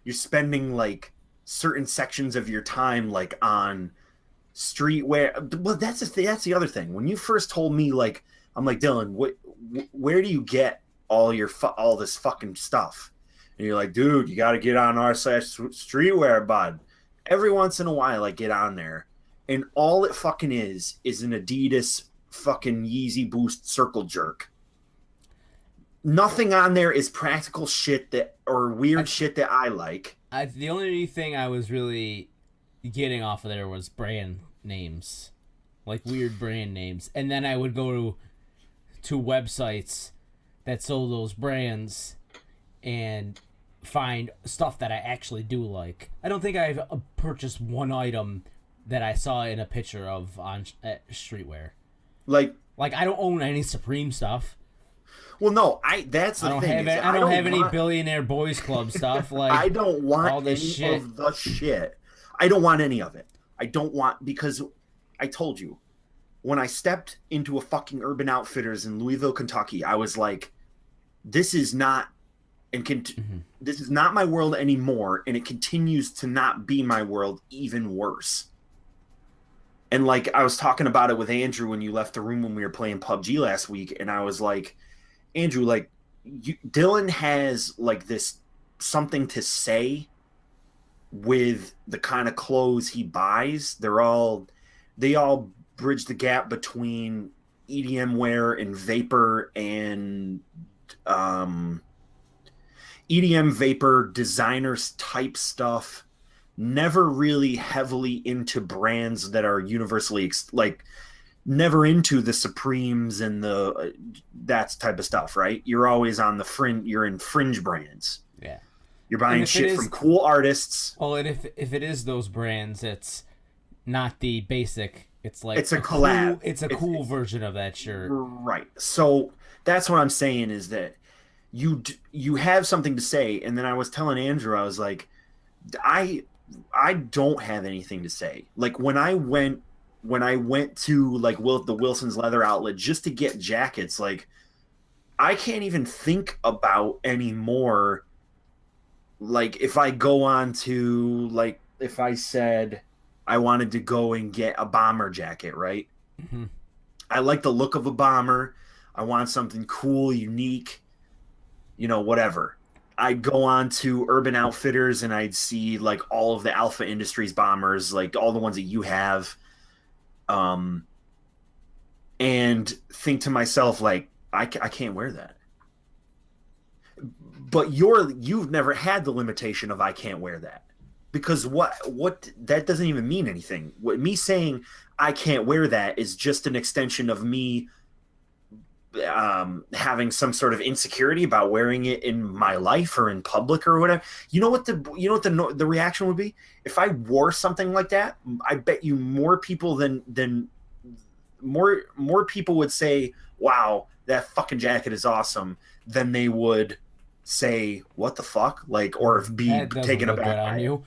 Speaker 1: You're spending like certain sections of your time like on streetwear. Well, that's the other thing. When you first told me, like, I'm like, Dillon, where do you get all this fucking stuff? And you're like, dude, you got to get on r/streetwear, bud. Every once in a while, I get on there. And all it fucking is an Adidas fucking Yeezy Boost circle jerk. Nothing on there is practical shit or weird shit that I like.
Speaker 2: The only thing I was really getting off of there was brand names. Like weird brand names. And then I would go to websites that sold those brands and find stuff that I actually do like. I don't think I've purchased one item that I saw in a picture of at Streetwear. Like I don't own any Supreme stuff.
Speaker 1: Well, no, that's the thing.
Speaker 2: I don't have any Billionaire Boys Club stuff. Like
Speaker 1: I don't want all this shit. Of the shit. I don't want any of it. I don't want, because I told you, when I stepped into a fucking Urban Outfitters in Louisville, Kentucky, I was like, this is not this is not my world anymore, and it continues to not be my world, even worse. And like I was talking about it with Andrew when you left the room when we were playing PUBG last week, and I was like, Andrew, like Dillon has like this something to say with the kind of clothes he buys. They all bridge the gap between EDM wear and vapor and EDM vapor designers type stuff. Never really heavily into brands that are universally like never into the Supremes and the that type of stuff, right? You're always on the fringe. You're in fringe brands.
Speaker 2: Yeah.
Speaker 1: You're buying shit from cool artists.
Speaker 2: Well, and if it is those brands, it's not the basic. It's like
Speaker 1: it's a collab.
Speaker 2: It's a cool version of that shirt.
Speaker 1: Right. So that's what I'm saying is that you have something to say, and then I was telling Andrew, I was like, I don't have anything to say. Like when I went to like the Wilson's Leather Outlet just to get jackets, like I can't even think about anymore. Like if I go on to like if I said I wanted to go and get a bomber jacket, right?
Speaker 2: Mm-hmm.
Speaker 1: I like the look of a bomber. I want something cool, unique, whatever. I'd go on to Urban Outfitters and I'd see like all of the Alpha Industries bombers, like all the ones that you have, and think to myself like I can't wear that. But you've never had the limitation of I can't wear that, because what that doesn't even mean anything. What me saying I can't wear that is just an extension of me having some sort of insecurity about wearing it in my life or in public or whatever. You know what the reaction would be if I wore something like that? I bet you more people more people would say, "Wow, that fucking jacket is awesome," than they would say, "What the fuck?" Like, or be taken aback
Speaker 2: on you.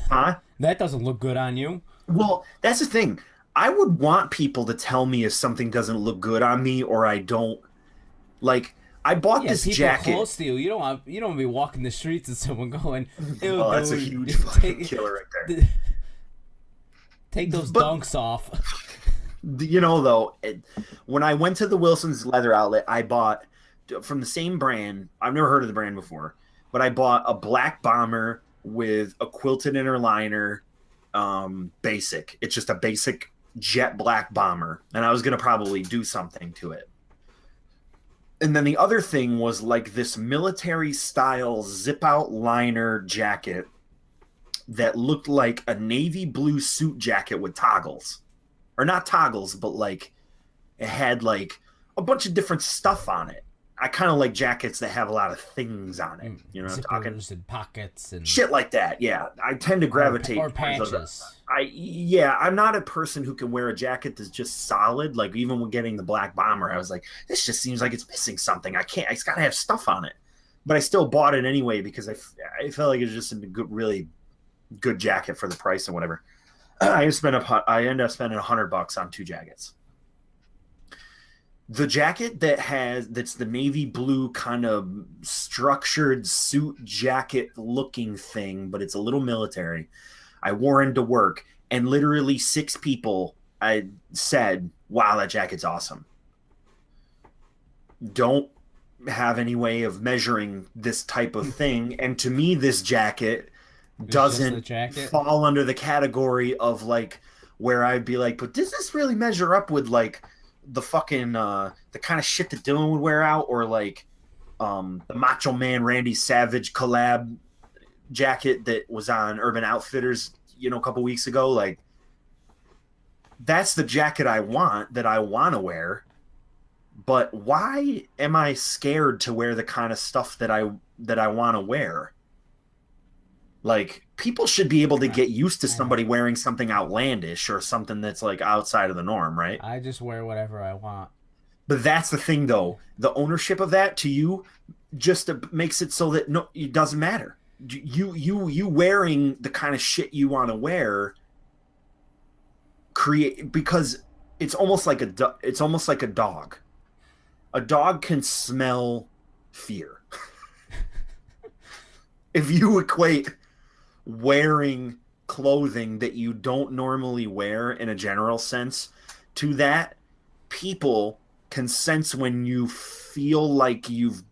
Speaker 1: Huh?
Speaker 2: That doesn't look good on you.
Speaker 1: Well, that's the thing. I would want people to tell me if something doesn't look good on me or I don't. Like, I bought this jacket.
Speaker 2: Close to you. You don't want to be walking the streets and someone going, "Ew,
Speaker 1: oh, that's a huge fucking killer right there."
Speaker 2: Take those dunks off.
Speaker 1: Though, when I went to the Wilson's Leather Outlet, I bought from the same brand. I've never heard of the brand before, but I bought a black bomber with a quilted inner liner, basic. It's just a basic jet black bomber, and I was gonna probably do something to it. And then the other thing was like this military style zip out liner jacket that looked like a navy blue suit jacket with toggles, or not toggles, but like it had like a bunch of different stuff on it. I kind of like jackets that have a lot of things on it. You know what I'm talking?
Speaker 2: And pockets and
Speaker 1: shit like that. Yeah, I tend to gravitate
Speaker 2: or patches.
Speaker 1: I'm not a person who can wear a jacket that's just solid. Like even when getting the black bomber, I was like, this just seems like it's missing something. It's got to have stuff on it. But I still bought it anyway because I felt like it was just a really good jacket for the price and whatever. I ended up spending $100 on 2 jackets. The jacket that's the navy blue kind of structured suit jacket looking thing, but it's a little military. I wore into work, and literally 6 people I said, "Wow, that jacket's awesome." Don't have any way of measuring this type of thing, and to me, this jacket doesn't fall under the category of like where I'd be like, but does this really measure up with like the fucking the kind of shit that Dillon would wear out, or like the Macho Man Randy Savage collab jacket that was on Urban Outfitters, a couple weeks ago? Like, that's the jacket I want to wear. But why am I scared to wear the kind of stuff that I want to wear? Like, people should be able to get used to somebody wearing something outlandish or something that's like outside of the norm, right?
Speaker 2: I just wear whatever I want.
Speaker 1: But that's the thing, though. The ownership of that to you just makes it so that no, it doesn't matter. You wearing the kind of shit you want to wear because it's almost like it's almost like a dog. A dog can smell fear. If you equate wearing clothing that you don't normally wear in a general sense to that, people can sense when you feel like you've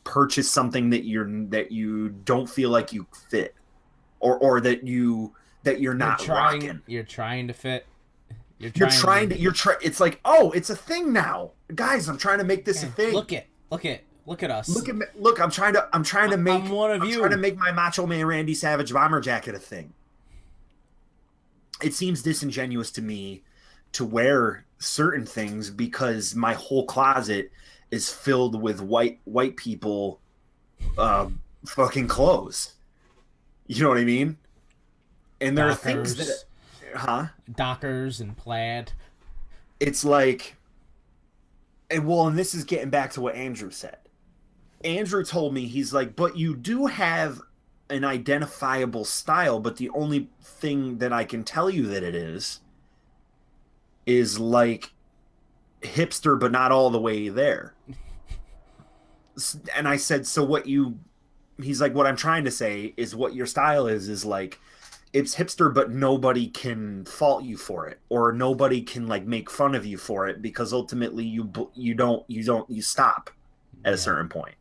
Speaker 1: purchased something that you don't feel like you fit, or that you're not rocking.
Speaker 2: You're trying to fit.
Speaker 1: It's like, oh, it's a thing now, guys. I'm trying to make this a thing.
Speaker 2: Look at us.
Speaker 1: Look. I'm trying to make.
Speaker 2: I'm one of
Speaker 1: I'm
Speaker 2: you.
Speaker 1: trying to make my Macho Man Randy Savage bomber jacket a thing. It seems disingenuous to me to wear certain things because my whole closet is filled with white people, fucking clothes. You know what I mean? And there are things that,
Speaker 2: Dockers and plaid.
Speaker 1: It's like, and this is getting back to what Andrew said. Andrew told me, he's like, but you do have an identifiable style, but the only thing that I can tell you that it is like hipster, but not all the way there. And I said, he's like, what I'm trying to say is what your style is like, it's hipster, but nobody can fault you for it, or nobody can like make fun of you for it, because ultimately you stop at a certain point.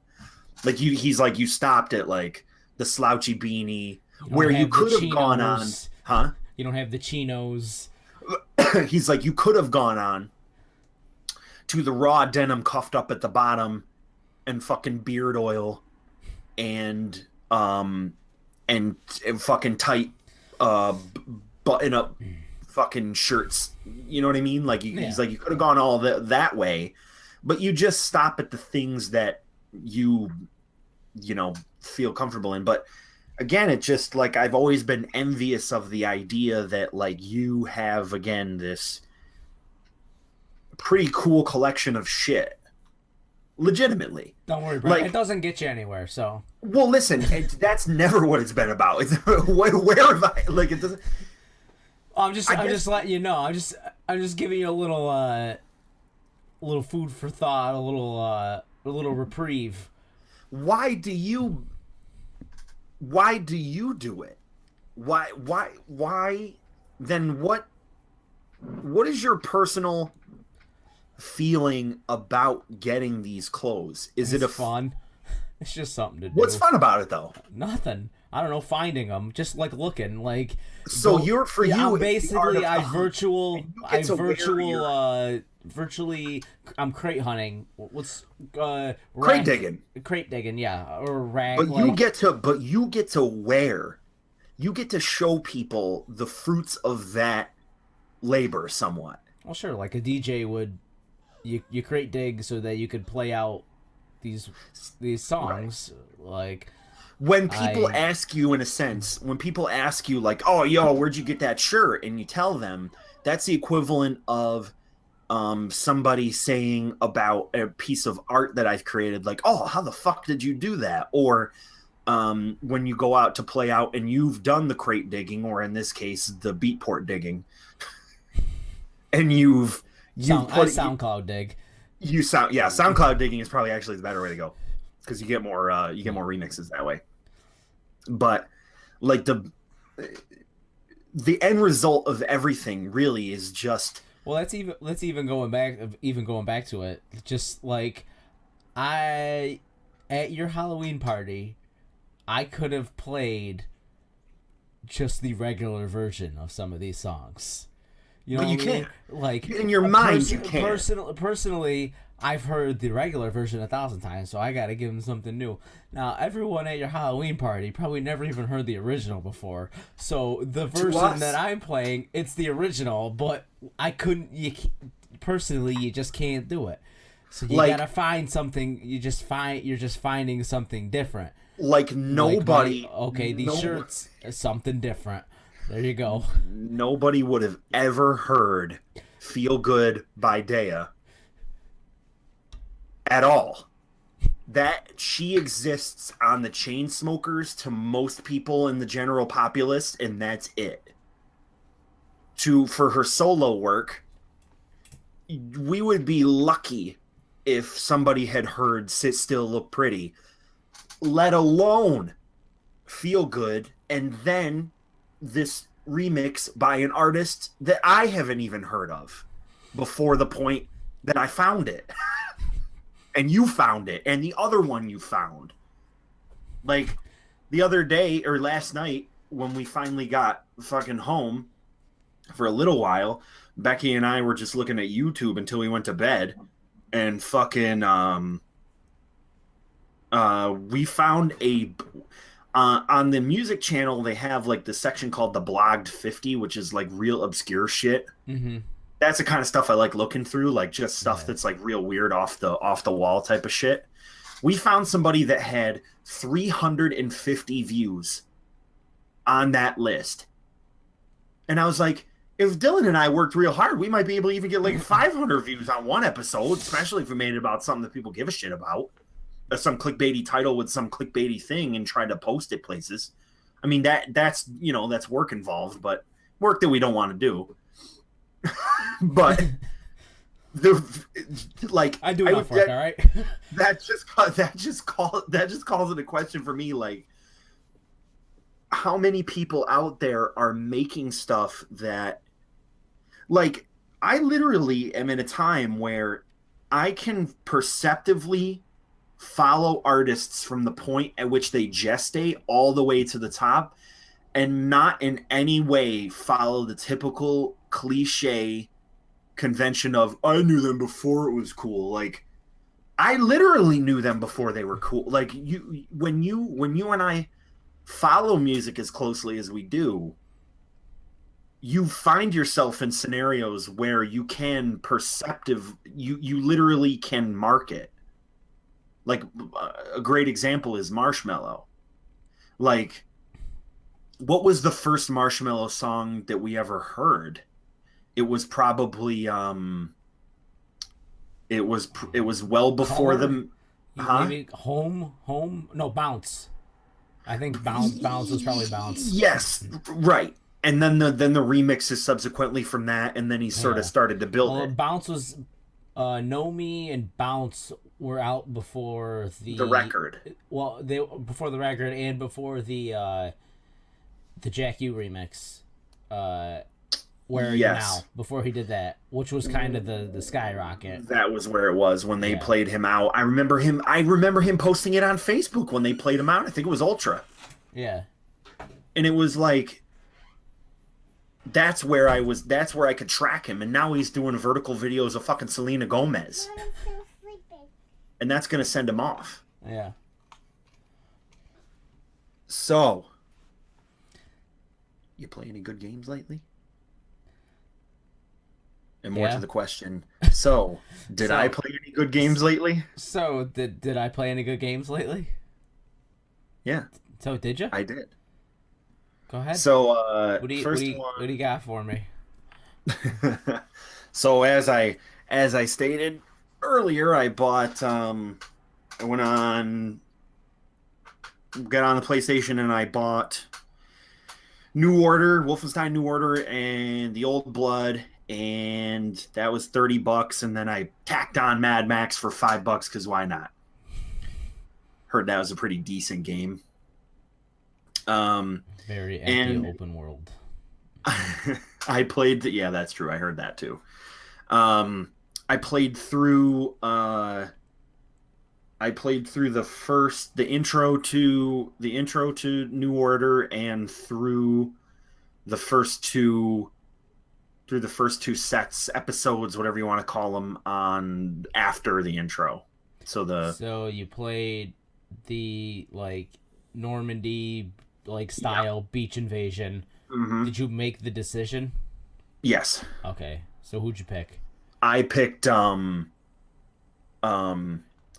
Speaker 1: Like he's like, you stopped at like the slouchy beanie where you could have gone on,
Speaker 2: You don't have the chinos.
Speaker 1: He's like, you could have gone on to the raw denim cuffed up at the bottom and fucking beard oil and fucking tight button up fucking shirts. You know what I mean? Like he's like, you could have gone all that way, but you just stop at the things that you feel comfortable in. But again, it's just like, I've always been envious of the idea that like you have, again, this pretty cool collection of shit. Legitimately.
Speaker 2: Don't worry, bro. Like, it doesn't get you anywhere, so.
Speaker 1: Well, listen, that's never what it's been about. Where have I, like, it doesn't.
Speaker 2: I'm just letting you know. I'm just giving you a little food for thought, a little reprieve.
Speaker 1: Why do you do it? Why then what is your personal feeling about getting these clothes? Is it
Speaker 2: fun? It's just something to do.
Speaker 1: What's fun about it though?
Speaker 2: Nothing. I don't know, finding them, just like looking, like.
Speaker 1: So
Speaker 2: Virtually, I'm crate hunting. What's
Speaker 1: crate digging?
Speaker 2: Crate digging, yeah, or rag.
Speaker 1: But you get to show people the fruits of that labor somewhat.
Speaker 2: Well, sure, like a DJ would. You crate dig so that you could play out these songs, right. Like.
Speaker 1: When people ask you, in a sense, like, oh, yo, where'd you get that shirt? And you tell them, that's the equivalent of somebody saying about a piece of art that I've created, like, oh, how the fuck did you do that? Or when you go out to play out and you've done the crate digging, or in this case, the beatport digging, and
Speaker 2: SoundCloud dig.
Speaker 1: SoundCloud digging is probably actually the better way to go, because you get more remixes that way. But like the end result of everything really is just.
Speaker 2: Well, let's even going back to it. Just like at your Halloween party, I could have played just the regular version of some of these songs. You know,
Speaker 1: but you can't.
Speaker 2: Like
Speaker 1: in your mind, you can't.
Speaker 2: Personally, I've heard the regular version 1,000 times, so I gotta give them something new. Now, everyone at your Halloween party probably never even heard the original before, so the version that I'm playing, it's the original, but I couldn't. You just can't do it. So you gotta find something. You're just finding something different.
Speaker 1: Like nobody.
Speaker 2: These shirts are something different. There you go.
Speaker 1: Nobody would have ever heard "Feel Good" by Dea at all. That she exists on the Chainsmokers to most people in the general populace, and that's it. For her solo work, we would be lucky if somebody had heard Sit Still Look Pretty, let alone Feel Good, and then this remix by an artist that I haven't even heard of before the point that I found it. And you found it, and the other one you found. Like, the other day, or last night, when we finally got fucking home for a little while, Becky and I were just looking at YouTube until we went to bed, and fucking, we found a, on the music channel, they have, like, the section called the Blogged 50, which is, like, real obscure shit.
Speaker 2: Mm-hmm.
Speaker 1: That's the kind of stuff I like looking through, like, just stuff that's, like, real weird off the wall type of shit. We found somebody that had 350 views on that list. And I was like, if Dillon and I worked real hard, we might be able to even get like 500 views on one episode, especially if we made it about something that people give a shit about. Or some clickbaity title with some clickbaity thing and try to post it places. I mean, that's that's work involved, but work that we don't want to do. But
Speaker 2: I do enough work, all right?
Speaker 1: that just calls into question for me, like, how many people out there are making stuff that, like, I literally am in a time where I can perceptively follow artists from the point at which they gestate all the way to the top, and not in any way follow the typical cliche convention of I knew them before it was cool. Like, I literally knew them before they were cool. Like, when you and I follow music as closely as we do, you find yourself in scenarios where you can you literally can mark it. Like, a great example is Marshmello. Like, what was the first Marshmello song that we ever heard? It was probably it was well before them.
Speaker 2: Maybe home. No, Bounce. I think Bounce was probably Bounce.
Speaker 1: Yes, right. And then the remixes subsequently from that, and then he sort of started to build it.
Speaker 2: Bounce was Know Me and Bounce were out before the
Speaker 1: record.
Speaker 2: Well, they before the record and before the Jack U remix. Where Are You Now? Before he did that, which was kind of the skyrocket.
Speaker 1: That was where it was when they played him out. I remember him posting it on Facebook when they played him out. I think it was Ultra.
Speaker 2: Yeah.
Speaker 1: And it was like, that's where I could track him, and now he's doing vertical videos of fucking Selena Gomez. And that's gonna send him off.
Speaker 2: Yeah.
Speaker 1: So, you play any good games lately? And more to the question, so, did I play any good games lately?
Speaker 2: So, did I play any good games lately?
Speaker 1: Yeah.
Speaker 2: So, did you?
Speaker 1: I did.
Speaker 2: Go ahead.
Speaker 1: So,
Speaker 2: what do you got for me?
Speaker 1: So, as I stated earlier, I bought, got on the PlayStation and I bought New Order, Wolfenstein New Order, and the Old Blood, and that was $30, and then I tacked on Mad Max for $5 because why not? Heard that was a pretty decent game.
Speaker 2: Very empty open world.
Speaker 1: I played. Yeah, that's true. I heard that too. I played through. I played through the intro to New Order, and through the first two episodes, whatever you want to call them, on after the intro. So
Speaker 2: you played the Normandy style beach invasion.
Speaker 1: Mm-hmm.
Speaker 2: Did you make the decision?
Speaker 1: Yes.
Speaker 2: Okay. So who'd you pick?
Speaker 1: I picked oh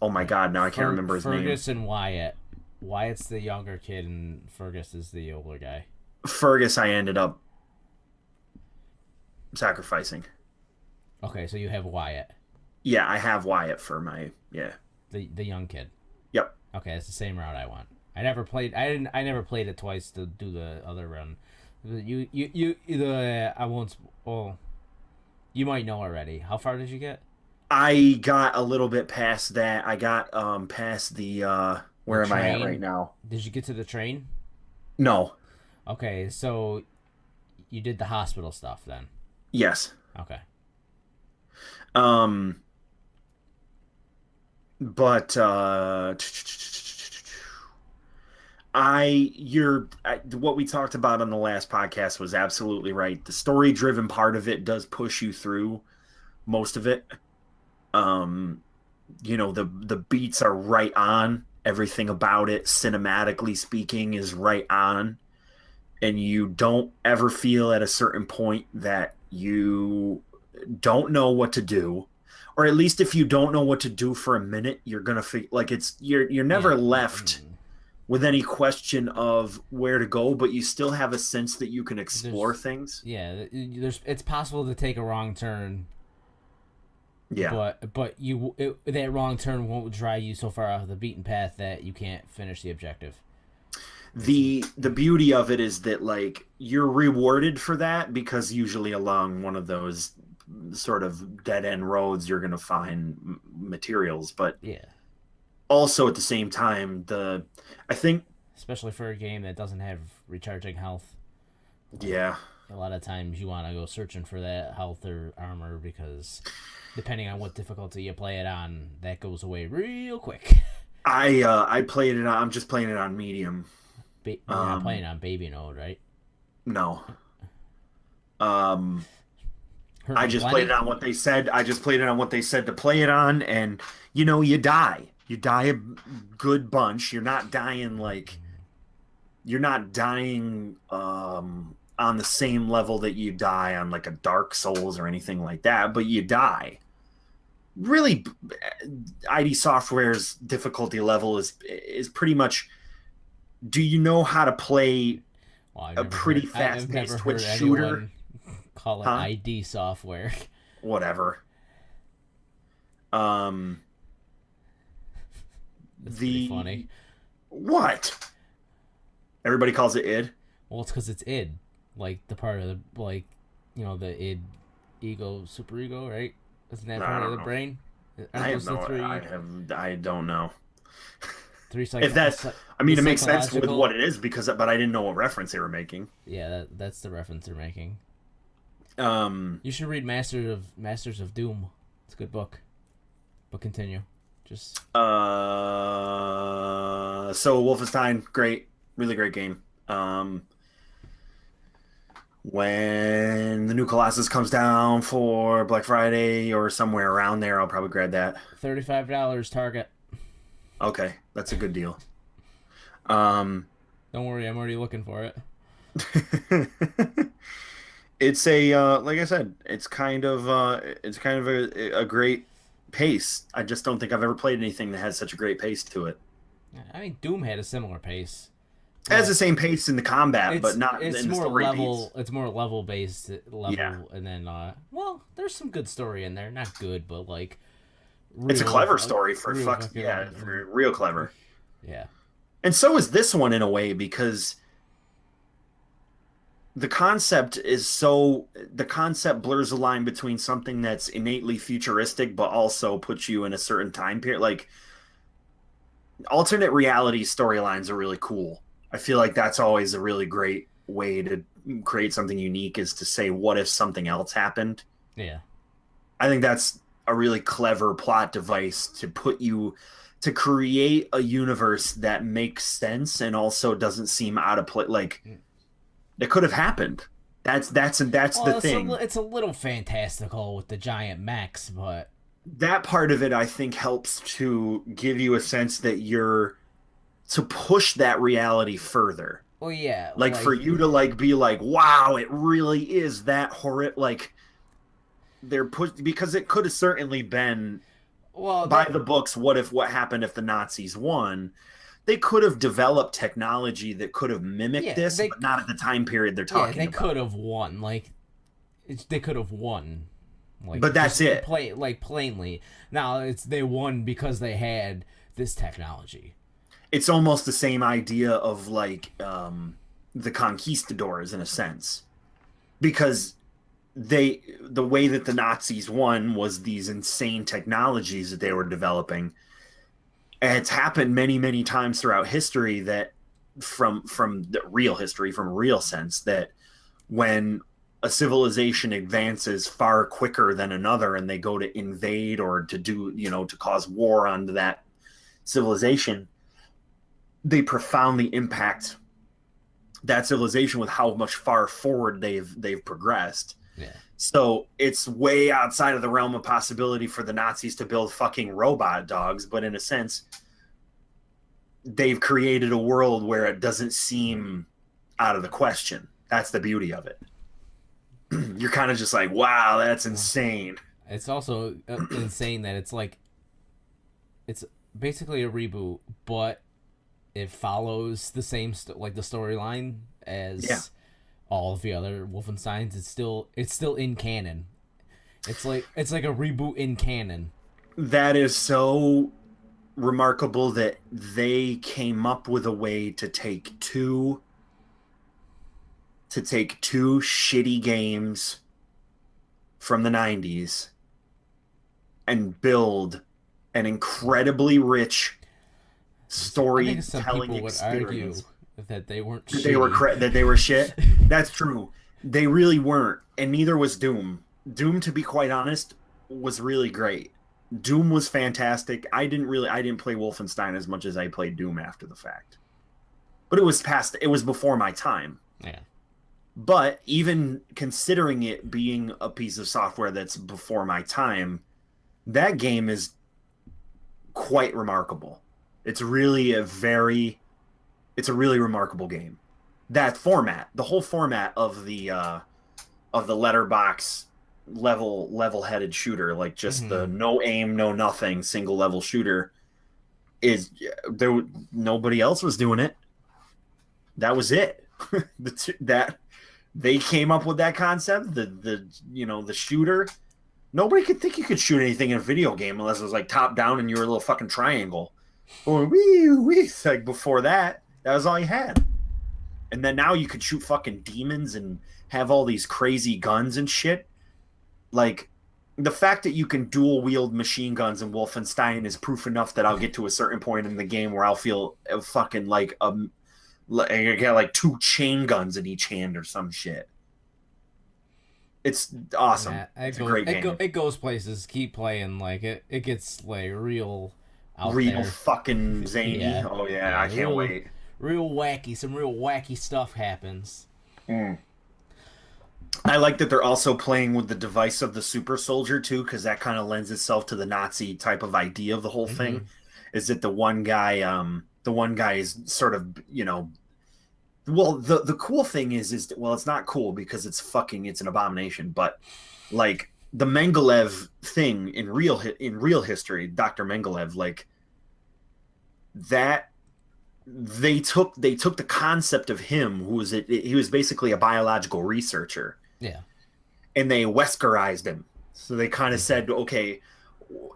Speaker 1: my god, now I can't remember his name.
Speaker 2: Fergus and Wyatt. Wyatt's the younger kid and Fergus is the older guy.
Speaker 1: Fergus I ended up sacrificing.
Speaker 2: Okay, so you have Wyatt.
Speaker 1: Yeah, I have Wyatt for my
Speaker 2: the young kid.
Speaker 1: Yep.
Speaker 2: Okay, it's the same route I want. I never played it twice to do the other run. I won't. Well, You might know already. How far did you get?
Speaker 1: I got a little bit past that. I got past the
Speaker 2: The
Speaker 1: where am I at right
Speaker 2: train?
Speaker 1: now?
Speaker 2: Did you get to the train?
Speaker 1: No.
Speaker 2: Okay, so you did the hospital stuff then.
Speaker 1: Yes.
Speaker 2: Okay.
Speaker 1: Um but what we talked about on the last podcast was absolutely right. The story driven part of it does push you through most of it. Um the beats are right on. Everything about it, cinematically speaking, is right on. And you don't ever feel at a certain point that you don't know what to do. Or at least if you don't know what to do for a minute, you're gonna feel like you're
Speaker 2: Yeah.
Speaker 1: never left with any question of where to go, but you still have a sense that you can explore
Speaker 2: There's
Speaker 1: things.
Speaker 2: yeah, there's it's possible to take a wrong turn,
Speaker 1: Yeah.
Speaker 2: that wrong turn won't drive you so far off the beaten path that you can't finish the objective. It's
Speaker 1: The beauty of it is that like you're rewarded for that because usually along one of those sort of dead end roads you're going to find materials, but
Speaker 2: yeah,
Speaker 1: also at the same time I think
Speaker 2: especially for a game that doesn't have recharging health. Like
Speaker 1: yeah.
Speaker 2: a lot of times you want to go searching for that health or armor because depending on what difficulty you play it on, that goes away real quick.
Speaker 1: I played it on, I'm just playing it on medium.
Speaker 2: You're not
Speaker 1: um
Speaker 2: playing on baby mode, right?
Speaker 1: no. um
Speaker 2: Hurt
Speaker 1: I
Speaker 2: me
Speaker 1: just played it
Speaker 2: plenty.
Speaker 1: on what they said. I just played it on what they said to play it on, and you die. You die a good bunch. You're not dying on the same level that you die on like a Dark Souls or anything like that, but you die. Really, ID Software's difficulty level is pretty much. Do you know how to play
Speaker 2: Well,
Speaker 1: a pretty
Speaker 2: I've
Speaker 1: fast
Speaker 2: never
Speaker 1: paced Twitch
Speaker 2: heard
Speaker 1: shooter?
Speaker 2: anyone call it
Speaker 1: Huh?
Speaker 2: ID software.
Speaker 1: Whatever. Um,
Speaker 2: That's pretty
Speaker 1: the
Speaker 2: funny.
Speaker 1: what? Everybody calls it id.
Speaker 2: Well, it's because it's id, like the part of the the id, ego, superego, right? Isn't that
Speaker 1: No, I
Speaker 2: part of
Speaker 1: don't
Speaker 2: the
Speaker 1: know.
Speaker 2: brain?
Speaker 1: I
Speaker 2: Aren't
Speaker 1: have
Speaker 2: those the
Speaker 1: no.
Speaker 2: three
Speaker 1: I don't know.
Speaker 2: three
Speaker 1: If that's, I
Speaker 2: the
Speaker 1: mean, it makes sense with
Speaker 2: psychological?
Speaker 1: what it is but I didn't know what reference they were making.
Speaker 2: Yeah, that's the reference they're making.
Speaker 1: Um,
Speaker 2: You should read Masters of Doom. It's a good book. But continue. Just
Speaker 1: so Wolfenstein, great, really great game. When the new Colossus comes down for Black Friday or somewhere around there, I'll probably grab that.
Speaker 2: $35 Target.
Speaker 1: Okay, that's a good deal. Um,
Speaker 2: Don't worry, I'm already looking for it.
Speaker 1: it's a like I said, it's kind of a great pace. I just don't think I've ever played anything that has such a great pace to it.
Speaker 2: I mean, Doom had a similar pace,
Speaker 1: It has the
Speaker 2: but
Speaker 1: same pace in the combat, but not
Speaker 2: it's
Speaker 1: in the
Speaker 2: more
Speaker 1: story
Speaker 2: level.
Speaker 1: beats.
Speaker 2: It's more level based
Speaker 1: Yeah,
Speaker 2: level, and then well, there's some good story in there. Not good, but like
Speaker 1: it's a
Speaker 2: real,
Speaker 1: clever story for
Speaker 2: real
Speaker 1: fuck.
Speaker 2: fucking
Speaker 1: Yeah, for real clever.
Speaker 2: yeah.
Speaker 1: And so is this one in a way because the concept blurs the line between something that's innately futuristic but also puts you in a certain time period. Like alternate reality storylines are really cool. I feel like that's always a really great way to create something unique is to say what if something else happened.
Speaker 2: Yeah.
Speaker 1: I think that's a really clever plot device to create a universe that makes sense and also doesn't seem out of place. Like it could have happened. That's the
Speaker 2: Well,
Speaker 1: thing.
Speaker 2: it's a little fantastical with the giant mechs, but
Speaker 1: That part of it, I think, helps to give you a sense that you're to push that reality further.
Speaker 2: well, yeah,
Speaker 1: Like for
Speaker 2: like
Speaker 1: you to like be like, wow, it really is that horrid. Like they're pushed because it could have certainly been
Speaker 2: well
Speaker 1: by
Speaker 2: that
Speaker 1: the books. What happened if the Nazis won? They could have developed technology that could have mimicked
Speaker 2: yeah
Speaker 1: this,
Speaker 2: they
Speaker 1: but not at the time period they're
Speaker 2: yeah
Speaker 1: talking
Speaker 2: they
Speaker 1: about.
Speaker 2: could have won they could have won
Speaker 1: But that's
Speaker 2: just
Speaker 1: it.
Speaker 2: plainly. Now it's they won because they had this technology.
Speaker 1: It's almost the same idea of like the conquistadors in a sense, because the way that the Nazis won was these insane technologies that they were developing. And it's happened many, many times throughout history that from the real history, from a real sense, that when a civilization advances far quicker than another and they go to invade or to do, to cause war onto that civilization, they profoundly impact that civilization with how much far forward they've progressed.
Speaker 2: Yeah.
Speaker 1: So it's way outside of the realm of possibility for the Nazis to build fucking robot dogs, but in a sense, they've created a world where it doesn't seem out of the question. That's the beauty of it. You're kind of just like, wow, that's insane.
Speaker 2: It's also insane that it's basically a reboot, but it follows the same like the storyline as all of the other Wolfensteins. It's still in canon. It's like a reboot in canon.
Speaker 1: That is so remarkable that they came up with a way to take two shitty games from the 90s and build an incredibly rich storytelling experience.
Speaker 2: That they weren't
Speaker 1: shitty. That they were shit. That's true. They really weren't, and neither was Doom. Doom, to be quite honest, was really great. Doom was fantastic. I didn't play Wolfenstein as much as I played Doom after the fact. But it was before my time.
Speaker 2: Yeah.
Speaker 1: But even considering it being a piece of software that's before my time, that game is quite remarkable. It's really a really remarkable game. That format, the whole format of the letterbox level-headed shooter, like just the no aim, no nothing, single level shooter, is there. Nobody else was doing it. That was it. That they came up with that concept. The shooter. Nobody could think you could shoot anything in a video game unless it was like top down and you were a little fucking triangle. Or wee. Like before that was all you had. And then now you could shoot fucking demons and have all these crazy guns and shit. Like, the fact that you can dual wield machine guns in Wolfenstein is proof enough that I'll get to a certain point in the game where I'll feel fucking like I got like 2 chain guns in each hand or some shit. It's awesome. Yeah, it's a great game.
Speaker 2: It goes places. Keep playing. Like it gets like real out
Speaker 1: real
Speaker 2: there.
Speaker 1: Fucking zany. Yeah. Oh yeah, I can't wait.
Speaker 2: Real wacky. Some real wacky stuff happens.
Speaker 1: I like that they're also playing with the device of the super soldier too, because that kind of lends itself to the Nazi type of idea of the whole thing. Is that the one guy is sort of, well, the cool thing is well, it's not cool because it's an abomination, but like the Mengelev thing in real history, Dr. Mengelev, like that. They took the concept of him, he was basically a biological researcher.
Speaker 2: Yeah.
Speaker 1: And they Weskarized him. So they kind of said, okay,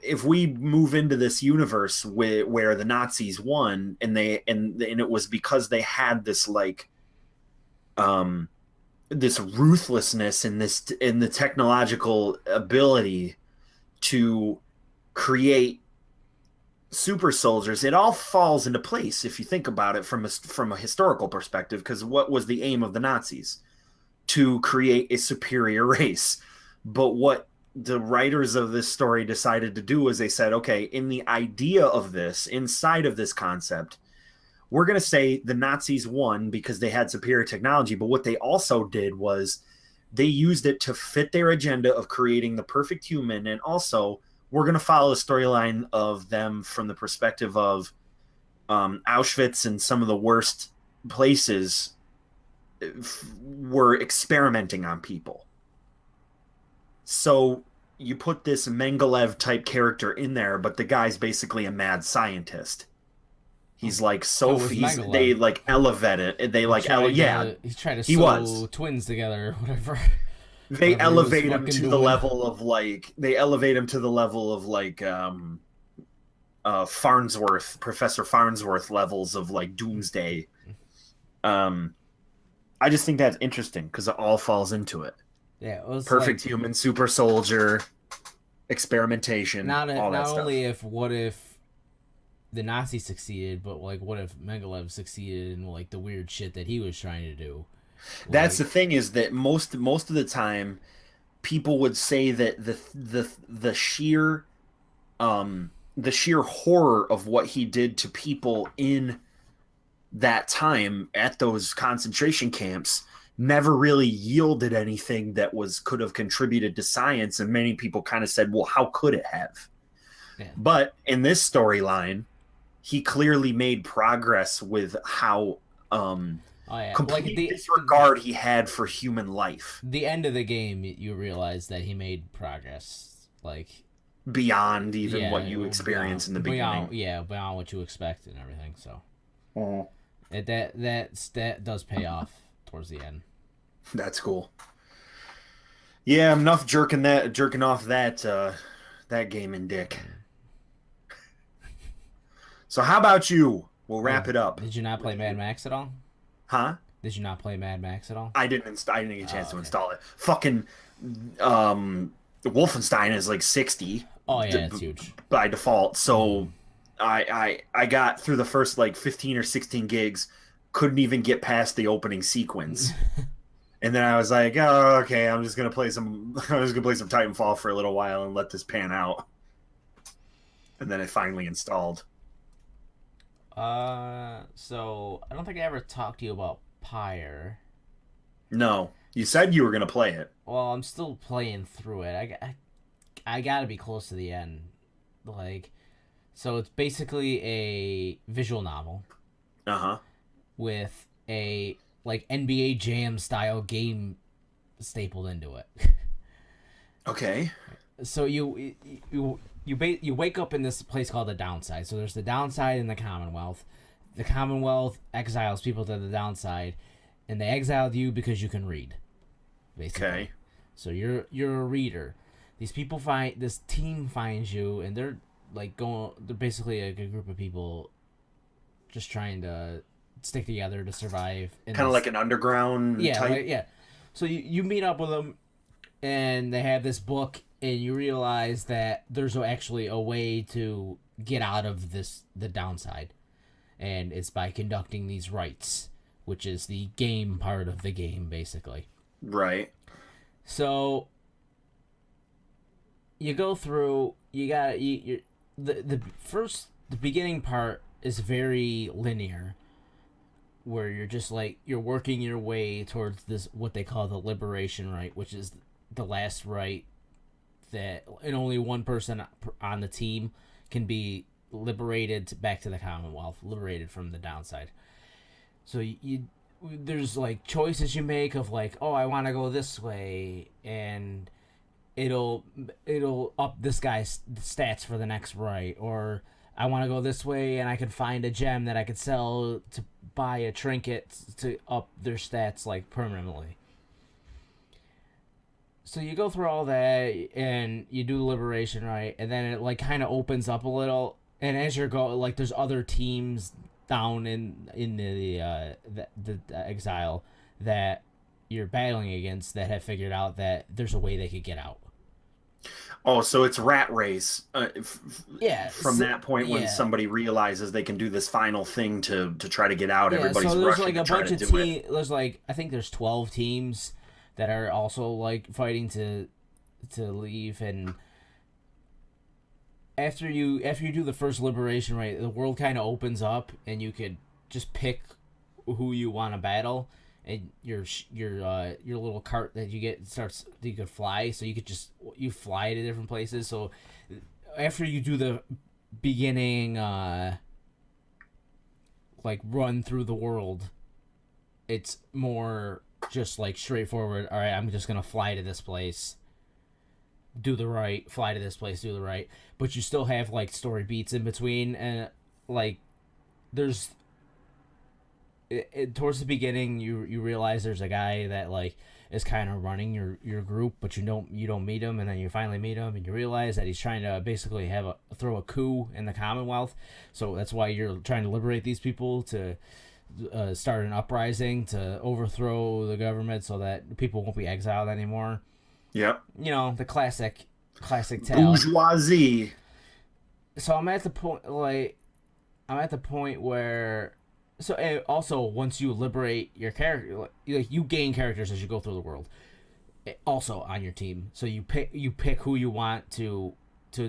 Speaker 1: if we move into this universe where the Nazis won, and it was because they had this like this ruthlessness in the technological ability to create super soldiers, it all falls into place if you think about it from a historical perspective, because what was the aim of the Nazis? To create a superior race. But what the writers of this story decided to do is they said, okay, in the idea of this, inside of this concept, we're going to say the Nazis won because they had superior technology, but what they also did was they used it to fit their agenda of creating the perfect human, and also we're going to follow the storyline of them from the perspective of Auschwitz and some of the worst places were experimenting on people. So you put this Mengelev type character in there, but the guy's basically a mad scientist. He's like they like elevate it. They like
Speaker 2: he's trying to sew twins together or whatever.
Speaker 1: They elevate him to the level of Farnsworth, Professor Farnsworth levels of like Doomsday. I just think that's interesting because it all falls into it.
Speaker 2: Yeah, it was
Speaker 1: Perfect
Speaker 2: like
Speaker 1: human, super soldier, experimentation, all that
Speaker 2: not
Speaker 1: stuff.
Speaker 2: only if what if the Nazis succeeded, but like what if Mengelev succeeded in like the weird shit that he was trying to do.
Speaker 1: That's the
Speaker 2: Like
Speaker 1: thing is that most of the time people would say that the sheer horror of what he did to people in that time at those concentration camps never really yielded anything that was could have contributed to science, and many people kind of said, well, how could it have?
Speaker 2: yeah.
Speaker 1: But in this storyline, he clearly made progress with how
Speaker 2: Oh yeah, like
Speaker 1: complete disregard he had for human life
Speaker 2: the end of the game, you realize that he made progress. Like
Speaker 1: beyond even what
Speaker 2: yeah,
Speaker 1: you experience in the
Speaker 2: beyond
Speaker 1: beginning.
Speaker 2: yeah beyond what you expect and everything. So
Speaker 1: Oh,
Speaker 2: that does pay off towards the end.
Speaker 1: that's cool. Yeah, I'm enough jerking off that gaming dick. So how about you? We'll
Speaker 2: Oh,
Speaker 1: wrap it up.
Speaker 2: did you not play Mad Max at all?
Speaker 1: Huh?
Speaker 2: Did you not play Mad Max at all?
Speaker 1: I didn't get a chance
Speaker 2: Oh,
Speaker 1: to
Speaker 2: okay.
Speaker 1: install it. Fucking Wolfenstein is like 60
Speaker 2: Oh yeah, it's huge.
Speaker 1: by default.
Speaker 2: Mm.
Speaker 1: So I got through the first like 15 or 16 gigs, couldn't even get past the opening sequence. And then I was like, oh, okay, I'm just gonna play some Titanfall for a little while and let this pan out. And then it finally installed.
Speaker 2: So I don't think I ever talked to you about Pyre.
Speaker 1: No, you said you were gonna play it.
Speaker 2: Well, I'm still playing through it. I gotta be close to the end. Like, so it's basically a visual novel
Speaker 1: Uh huh.
Speaker 2: with a like NBA Jam style game stapled into it.
Speaker 1: Okay.
Speaker 2: So you wake up in this place called the Downside. So there's the Downside and the Commonwealth. The Commonwealth exiles people to the Downside, and they exiled you because you can read, basically.
Speaker 1: Okay.
Speaker 2: So you're a reader. These people find this team finds you, and they're like going. They're basically a group of people, just trying to stick together to survive.
Speaker 1: Kind of like an underground
Speaker 2: yeah,
Speaker 1: type.
Speaker 2: like, yeah. So you meet up with them, and they have this book, and you realize that there's actually a way to get out of the Downside, and it's by conducting these rites, which is the game part of the game, basically.
Speaker 1: Right.
Speaker 2: So you go through. You got you the beginning part is very linear, where you're just like you're working your way towards this what they call the liberation rite, which is the last rite that and only one person on the team can be liberated back to the Commonwealth, liberated from the Downside. So you there's like choices you make of like, oh, I want to go this way, and it'll up this guy's stats for the next right, or I want to go this way and I can find a gem that I could sell to buy a trinket to up their stats like permanently. So you go through all that and you do the liberation right, and then it like kind of opens up a little, and as you're going, like there's other teams down in the exile that you're battling against that have figured out that there's a way they could get out.
Speaker 1: Oh, so it's rat race.
Speaker 2: Yeah,
Speaker 1: From that point, when
Speaker 2: yeah,
Speaker 1: somebody realizes they can do this final thing to try to get out,
Speaker 2: yeah.
Speaker 1: everybody's
Speaker 2: So there's
Speaker 1: rushing
Speaker 2: like a
Speaker 1: to try
Speaker 2: bunch
Speaker 1: to
Speaker 2: of
Speaker 1: do it.
Speaker 2: there's like I think there's 12 teams that are also like fighting to leave, and after you do the first liberation right, the world kind of opens up and you could just pick who you want to battle, and your little cart that you get starts you could fly, so you fly to different places. So after you do the beginning like run through the world, it's more just like straightforward. All right, I'm just gonna fly to this place, do the right, fly to this place, do the right. But you still have like story beats in between, and like there's towards the beginning you realize there's a guy that like is kind of running your group, but you don't meet him, and then you finally meet him and you realize that he's trying to basically throw a coup in the Commonwealth. So that's why you're trying to liberate these people to start an uprising to overthrow the government so that people won't be exiled anymore.
Speaker 1: Yep.
Speaker 2: You know, the classic tale.
Speaker 1: Bourgeoisie.
Speaker 2: So I'm at the point where, so and also once you liberate your character, like you gain characters as you go through the world. Also on your team, so you pick who you want to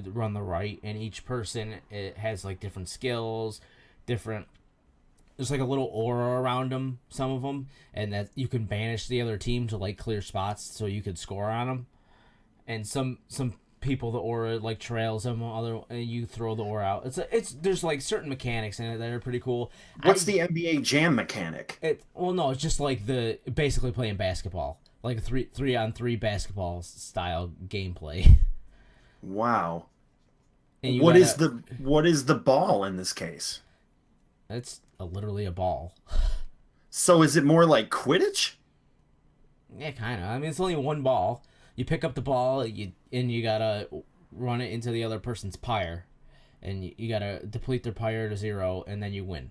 Speaker 2: run the right, and each person it has like different skills, different. There's like a little aura around them, some of them, and that you can banish the other team to like clear spots so you could score on them. And some people the aura like trails them, other and you throw the aura out. It's there's like certain mechanics in it that are pretty cool.
Speaker 1: What's the NBA Jam mechanic?
Speaker 2: Well, no, it's just like the basically playing basketball, like a three on three basketball style gameplay.
Speaker 1: Wow.
Speaker 2: And
Speaker 1: What is the ball in this case?
Speaker 2: It's literally a ball.
Speaker 1: So is it more like Quidditch?
Speaker 2: Yeah, kind of. I mean, it's only one ball. You pick up the ball, you gotta run it into the other person's pyre, and you gotta deplete their pyre to 0, and then you win.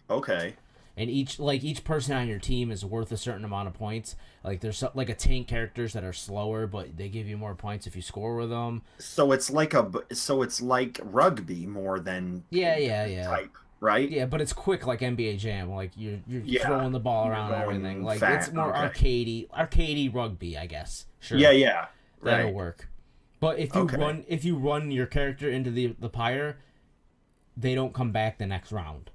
Speaker 1: Okay.
Speaker 2: And each person on your team is worth a certain amount of points. Like there's like a tank characters that are slower, but they give you more points if you score with them.
Speaker 1: So it's like rugby more than
Speaker 2: Yeah.
Speaker 1: type, right?
Speaker 2: Yeah, but it's quick like NBA Jam. Like you're throwing the ball around and everything. Like
Speaker 1: fast.
Speaker 2: it's more
Speaker 1: Okay.
Speaker 2: arcadey rugby, I guess. Sure.
Speaker 1: Yeah.
Speaker 2: That'll
Speaker 1: Right.
Speaker 2: work. But if you run your character into the pyre, they don't come back the next round.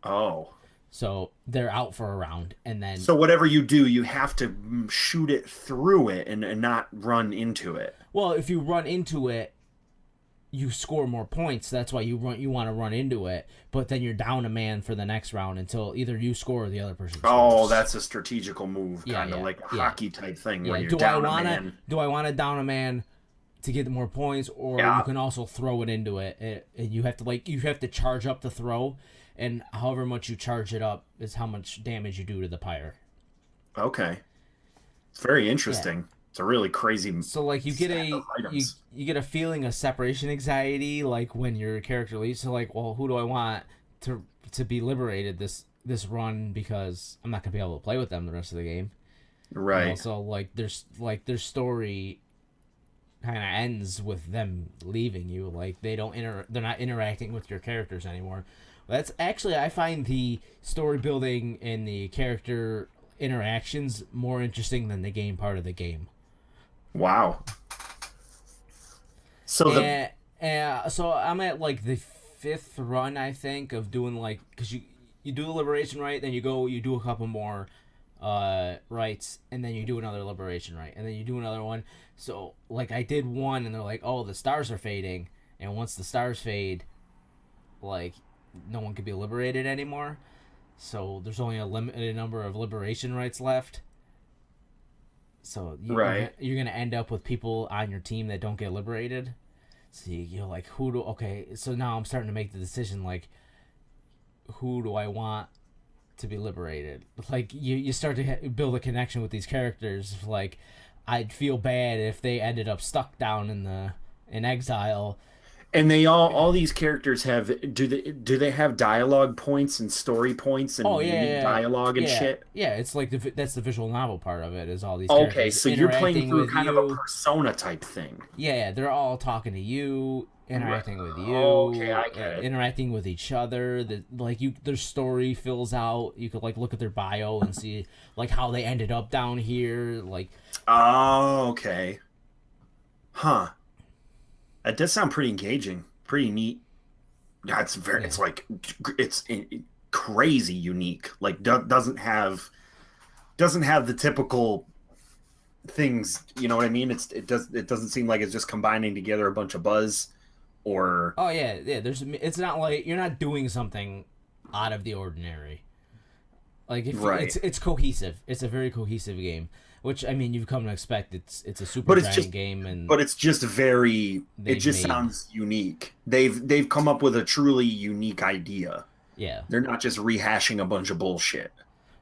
Speaker 1: Oh.
Speaker 2: So they're out for a round, and then
Speaker 1: So whatever you do, you have to shoot it through it and not run into it.
Speaker 2: well, if you run into it, you score more points. That's why you want to run into it. But then you're down a man for the next round until either you score or the other person scores.
Speaker 1: Oh, that's a strategical move,
Speaker 2: Yeah,
Speaker 1: kind of
Speaker 2: yeah,
Speaker 1: like a
Speaker 2: yeah.
Speaker 1: hockey type thing where
Speaker 2: Yeah.
Speaker 1: you're down a man.
Speaker 2: Do I want to down a man to get more points, or
Speaker 1: Yeah.
Speaker 2: you can also throw it into it, and you have to charge up the throw, and however much you charge it up is how much damage you do to the pyre.
Speaker 1: Okay. It's very
Speaker 2: Yeah.
Speaker 1: interesting. It's a really crazy
Speaker 2: So like you get
Speaker 1: set
Speaker 2: a
Speaker 1: of items.
Speaker 2: you get a feeling of separation anxiety like when your character leaves. So like, well, who do I want to be liberated this run because I'm not gonna be able to play with them the rest of the game. And
Speaker 1: Right.
Speaker 2: also their story kind of ends with them leaving you. Like they're not interacting with your characters anymore. That's actually I find the story building and the character interactions more interesting than the game part of the game.
Speaker 1: Wow. So
Speaker 2: So I'm at like the fifth run, I think, of doing like because you do the liberation right, then you do a couple more rights, and then you do another liberation right, and then you do another one. So like I did one, and they're like, oh, the stars are fading, and once the stars fade, like no one can be liberated anymore. So there's only a limited number of liberation rights left. So
Speaker 1: right.
Speaker 2: you're gonna end up with people on your team that don't get liberated. So you're like, okay, so now I'm starting to make the decision, like, who do I want to be liberated? Like, you start to build a connection with these characters. Like, I'd feel bad if they ended up stuck down in exile.
Speaker 1: And they all these characters have do they have dialogue points and story points and
Speaker 2: Oh yeah,
Speaker 1: unique dialogue and
Speaker 2: yeah,
Speaker 1: shit?
Speaker 2: yeah. It's like that's the visual novel part of it. Is all these
Speaker 1: Okay,
Speaker 2: characters
Speaker 1: so you're playing
Speaker 2: interacting
Speaker 1: through
Speaker 2: with
Speaker 1: kind of a
Speaker 2: you.
Speaker 1: persona type thing.
Speaker 2: Yeah, they're all talking to you, interacting with you,
Speaker 1: Okay, I get it.
Speaker 2: interacting with each other. Their story fills out. You could like look at their bio and see like how they ended up down here. Like,
Speaker 1: Oh, okay. Huh. That does sound pretty engaging. Pretty neat. Yeah, it's very.
Speaker 2: yeah,
Speaker 1: It's like it's crazy unique. Like doesn't have the typical things. You know what I mean? It doesn't seem like it's just combining together a bunch of buzz or
Speaker 2: oh yeah. It's not like you're not doing something out of the ordinary. Like if
Speaker 1: right.
Speaker 2: it's cohesive. It's a very cohesive game. Which I mean, you've come to expect. It's a super
Speaker 1: But it's
Speaker 2: giant
Speaker 1: just
Speaker 2: game, and
Speaker 1: but it's just very. It
Speaker 2: they've
Speaker 1: just
Speaker 2: made
Speaker 1: sounds unique. They've come up with a truly unique idea.
Speaker 2: yeah.
Speaker 1: They're not just rehashing a bunch of bullshit.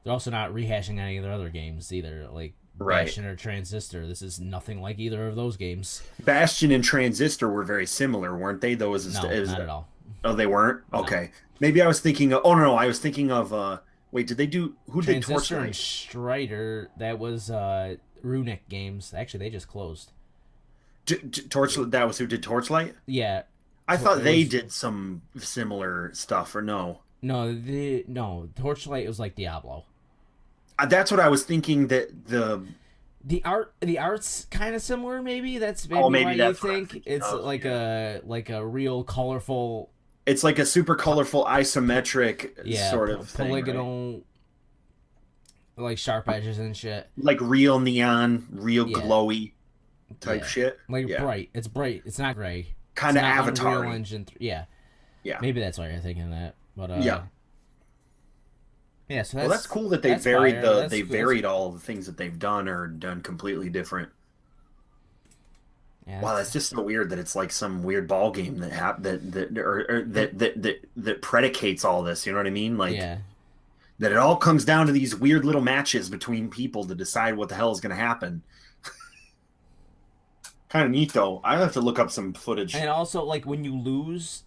Speaker 2: They're also not rehashing any of their other games either, like
Speaker 1: Right.
Speaker 2: Bastion or Transistor. This is nothing like either of those games.
Speaker 1: Bastion and Transistor were very similar, weren't they? Though,
Speaker 2: No, not at all.
Speaker 1: Oh, they weren't.
Speaker 2: No.
Speaker 1: Okay, maybe I was thinking. Oh no, I was thinking of. Wait, did they do? Who did
Speaker 2: Transistor and
Speaker 1: Torchlight?
Speaker 2: Strider. That was Runic Games. Actually, they just closed.
Speaker 1: Torchlight. That was who did Torchlight.
Speaker 2: Yeah.
Speaker 1: I
Speaker 2: So
Speaker 1: thought
Speaker 2: it
Speaker 1: they
Speaker 2: was,
Speaker 1: did some similar stuff, or no?
Speaker 2: no, Torchlight was like Diablo.
Speaker 1: That's what I was thinking. That
Speaker 2: The art's kind of similar. Maybe that's
Speaker 1: oh,
Speaker 2: maybe why
Speaker 1: maybe
Speaker 2: you
Speaker 1: that's what I'm
Speaker 2: think
Speaker 1: thinking
Speaker 2: it's
Speaker 1: of. Yeah.
Speaker 2: like a real colorful,
Speaker 1: It's like a super colorful isometric
Speaker 2: yeah,
Speaker 1: sort of thing, right?
Speaker 2: polygonal, like sharp edges and shit.
Speaker 1: Like real neon, real
Speaker 2: Yeah,
Speaker 1: glowy type
Speaker 2: yeah,
Speaker 1: shit.
Speaker 2: like
Speaker 1: Yeah,
Speaker 2: bright. It's bright. It's not gray. It's
Speaker 1: kind of
Speaker 2: not Unreal
Speaker 1: Avatar.
Speaker 2: Engine. Yeah,
Speaker 1: Yeah,
Speaker 2: maybe that's why you're thinking that. But
Speaker 1: yeah.
Speaker 2: yeah. So
Speaker 1: Well, that's cool that
Speaker 2: that's fire.
Speaker 1: they varied all the things that they've done or done completely different.
Speaker 2: Yeah,
Speaker 1: Wow, that's just so weird that it's like some weird ball game that that predicates all this. You know what I mean? Like
Speaker 2: yeah.
Speaker 1: that it all comes down to these weird little matches between people to decide what the hell is going to happen. Kind of neat though. I have to look up some footage.
Speaker 2: And also, like when you lose,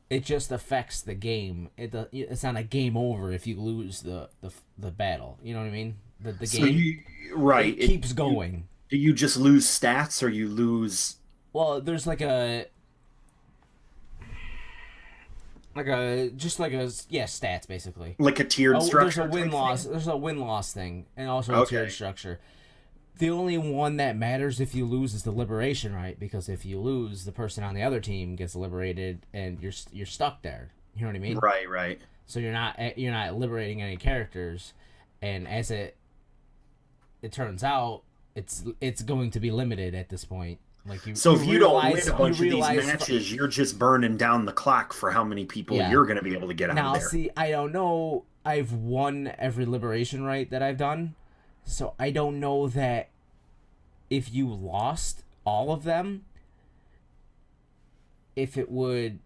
Speaker 2: it just affects the game. It's not a game over if you lose the battle. You know what I mean? The
Speaker 1: So
Speaker 2: game
Speaker 1: right,
Speaker 2: it keeps going.
Speaker 1: Do you just lose stats or you lose
Speaker 2: Well, there's like a stats basically.
Speaker 1: like a tiered structure?
Speaker 2: There's a win
Speaker 1: type
Speaker 2: loss.
Speaker 1: thing?
Speaker 2: There's a win loss thing, and also a
Speaker 1: Okay.
Speaker 2: tiered structure. The only one that matters if you lose is the liberation right, because if you lose, the person on the other team gets liberated, and you're stuck there. You know what I mean?
Speaker 1: Right, right.
Speaker 2: So you're not liberating any characters, and as it turns out, it's going to be limited at this point. Like
Speaker 1: So if you don't win a bunch of these
Speaker 2: realize
Speaker 1: matches, you're just burning down the clock for how many people
Speaker 2: Yeah.
Speaker 1: you're going to be able to get out
Speaker 2: now,
Speaker 1: of there.
Speaker 2: see, I don't know. I've won every liberation right that I've done, so I don't know that if you lost all of them, if it would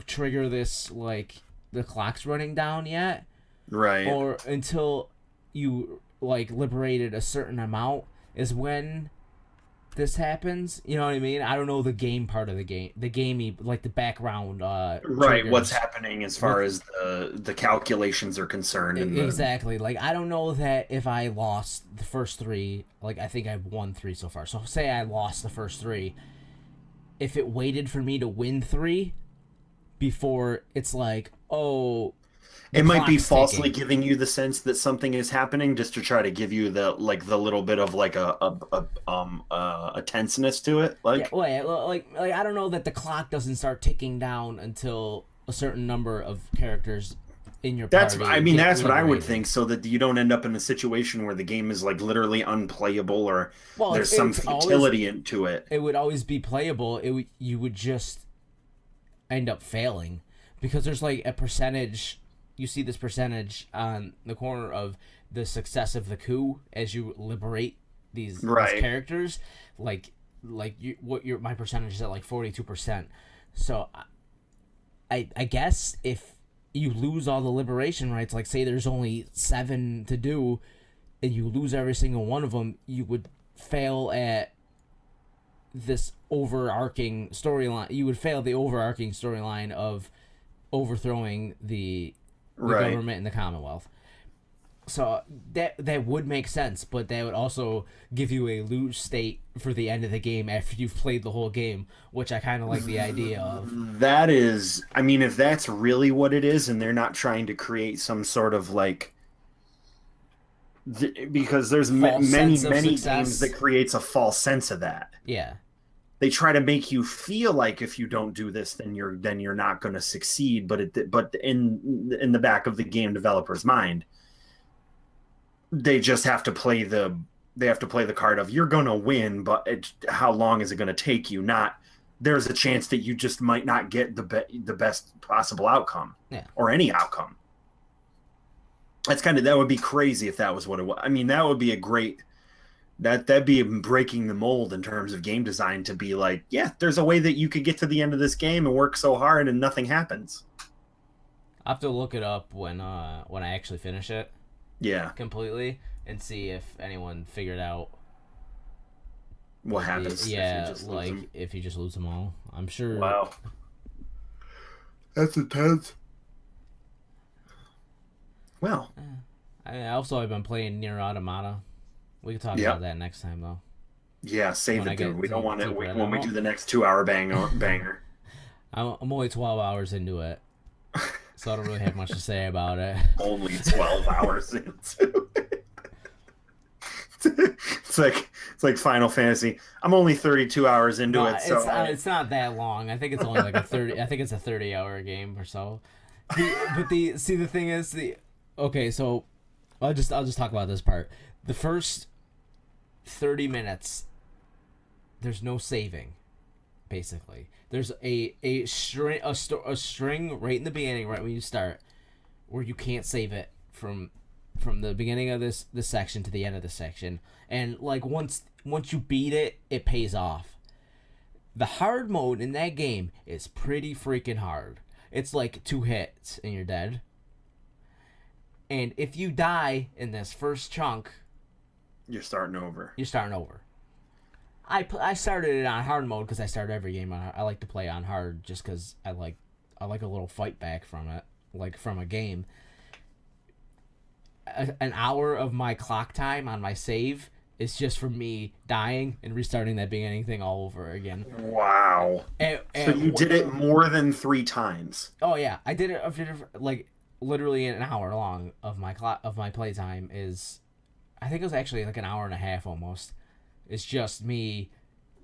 Speaker 2: trigger this, like the clock's running down yet,
Speaker 1: Right.
Speaker 2: or until you like liberated a certain amount is when this happens. You know what I mean? I don't know the game part of the gamey, like the background
Speaker 1: Right,
Speaker 2: triggers.
Speaker 1: what's happening as far as the calculations are concerned. And
Speaker 2: Exactly. Like I don't know that if I lost the first three, like I think I've won 3 so far. So say I lost the first 3, if it waited for me to win 3 before it's like, oh,
Speaker 1: it might be
Speaker 2: clock's
Speaker 1: falsely
Speaker 2: ticking.
Speaker 1: giving you the sense that something is happening just to try to give you the little bit of like a tenseness to it.
Speaker 2: Yeah, like I don't know that the clock doesn't start ticking down until a certain number of characters in your
Speaker 1: That's
Speaker 2: party
Speaker 1: I mean
Speaker 2: get
Speaker 1: that's what I would
Speaker 2: liberated.
Speaker 1: think, so that you don't end up in a situation where the game is like literally unplayable or
Speaker 2: Well,
Speaker 1: there's some
Speaker 2: it's always,
Speaker 1: futility into it.
Speaker 2: it would always be playable. You would just end up failing because there's like a percentage. You see this percentage on the corner of the success of the coup as you liberate these
Speaker 1: Right.
Speaker 2: characters. Like my percentage is at like 42%. So I guess if you lose all the liberation rights, like say there's only 7 to do, and you lose every single one of them, you would fail at this overarching storyline. You would fail the overarching storyline of overthrowing the
Speaker 1: Right.
Speaker 2: government in the Commonwealth. So that would make sense, but that would also give you a lose state for the end of the game after you've played the whole game, which I kind of like the idea of.
Speaker 1: That is, I mean, if that's really what it is, and they're not trying to create some sort of like, because there's
Speaker 2: False
Speaker 1: many
Speaker 2: sense of
Speaker 1: many
Speaker 2: success.
Speaker 1: games that creates a false sense of that.
Speaker 2: Yeah,
Speaker 1: They try to make you feel like if you don't do this, then you're not going to succeed. But in the back of the game developer's mind, they just have to play the card of you're going to win, but how long is it going to take you? Not there's a chance that you just might not get the best possible outcome,
Speaker 2: Yeah.
Speaker 1: or any outcome. That would be crazy if that was what it was. I mean, that would be a great. That'd be breaking the mold in terms of game design, to be like, yeah, there's a way that you could get to the end of this game and work so hard and nothing happens.
Speaker 2: I have to look it up when I actually finish it
Speaker 1: Yeah,
Speaker 2: completely and see if anyone figured out
Speaker 1: what happens?
Speaker 2: Yeah,
Speaker 1: if you just lose
Speaker 2: like
Speaker 1: them?
Speaker 2: if you just lose them all. I'm sure.
Speaker 1: Wow, that's intense. Well,
Speaker 2: I also have been playing Near Automata. We can talk
Speaker 1: Yep.
Speaker 2: about that next time though.
Speaker 1: Yeah, save
Speaker 2: When I
Speaker 1: it, dude.
Speaker 2: get
Speaker 1: We don't want it
Speaker 2: deeper in.
Speaker 1: when we do the next 2 hour banger.
Speaker 2: I'm only 12 hours into it, so I don't really have much to say about it.
Speaker 1: Only 12 hours into it. It's like Final Fantasy. I'm only 32 hours into
Speaker 2: No,
Speaker 1: it, so
Speaker 2: it's not that long. I think it's only like a 30. I think it's a 30-hour game or so. The thing is okay. So I'll just talk about this part. The first 30 minutes, there's no saving. Basically, there's a string right in the beginning, right when you start, where you can't save it from the beginning of this section to the end of the section, and like once you beat it, it pays off. The hard mode in that game is pretty freaking hard. It's like 2 hits and you're dead. And if you die in this first chunk,
Speaker 1: you're starting over.
Speaker 2: you're starting over. I started it on hard mode because I start every game on. I like to play on hard just because I like a little fight back from it, like from a game. An hour of my clock time on my save is just for me dying and restarting that beginning thing all over again.
Speaker 1: Wow. So you did it more than 3 times.
Speaker 2: Oh yeah, I did it like literally an hour long of my playtime is. I think it was actually like an hour and a half almost. It's just me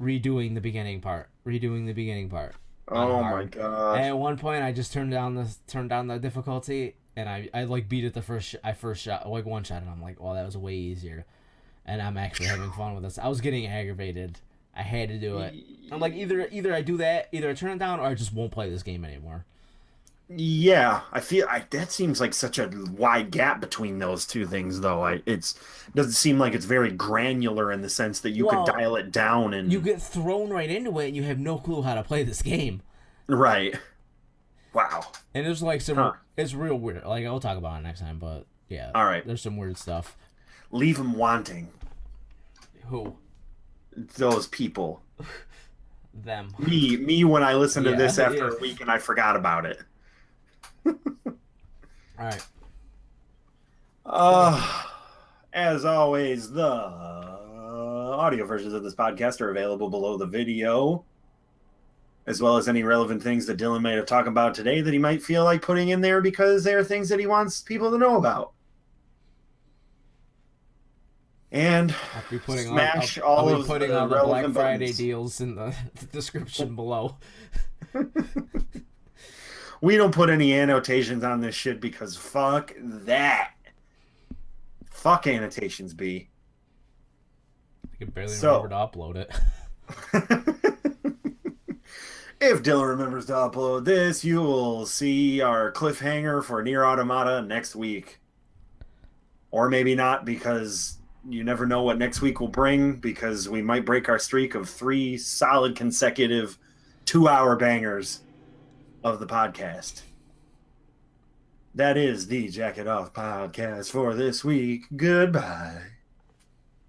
Speaker 2: redoing the beginning part.
Speaker 1: Oh my god!
Speaker 2: And at one point, I just turned down the difficulty, and I like beat it the first shot, like one shot, and I'm like, well, that was way easier, and I'm actually having fun with this. I was getting aggravated. I had to do it. I'm like, either I do that, either I turn it down, or I just won't play this game anymore.
Speaker 1: Yeah, I feel that seems like such a wide gap between those two things, though. It doesn't seem like it's very granular in the sense that you could dial it down and
Speaker 2: you get thrown right into it, and you have no clue how to play this game.
Speaker 1: Right. Wow.
Speaker 2: And there's like some, it's real weird. Like I'll talk about it next time, but yeah.
Speaker 1: All right.
Speaker 2: There's some weird stuff.
Speaker 1: Leave them wanting.
Speaker 2: Who?
Speaker 1: Those people.
Speaker 2: Them.
Speaker 1: Me when I listened to this after a week and I forgot about it.
Speaker 2: All
Speaker 1: right. As always, the audio versions of this podcast are available below the video, as well as any relevant things that Dillon may have talked about today that he might feel like putting in there because they are things that he wants people to know about. And smash all of the
Speaker 2: Black Friday
Speaker 1: buttons.
Speaker 2: deals in the description below.
Speaker 1: We don't put any annotations on this shit because fuck that. Fuck annotations, B.
Speaker 2: I can barely remember to upload
Speaker 1: it. If Dillon remembers to upload this, you will see our cliffhanger for Nier Automata next week. Or maybe not, because you never know what next week will bring, because we might break our streak of 3 solid consecutive 2-hour bangers of the podcast. That is the Jack It Off podcast for this week. Goodbye.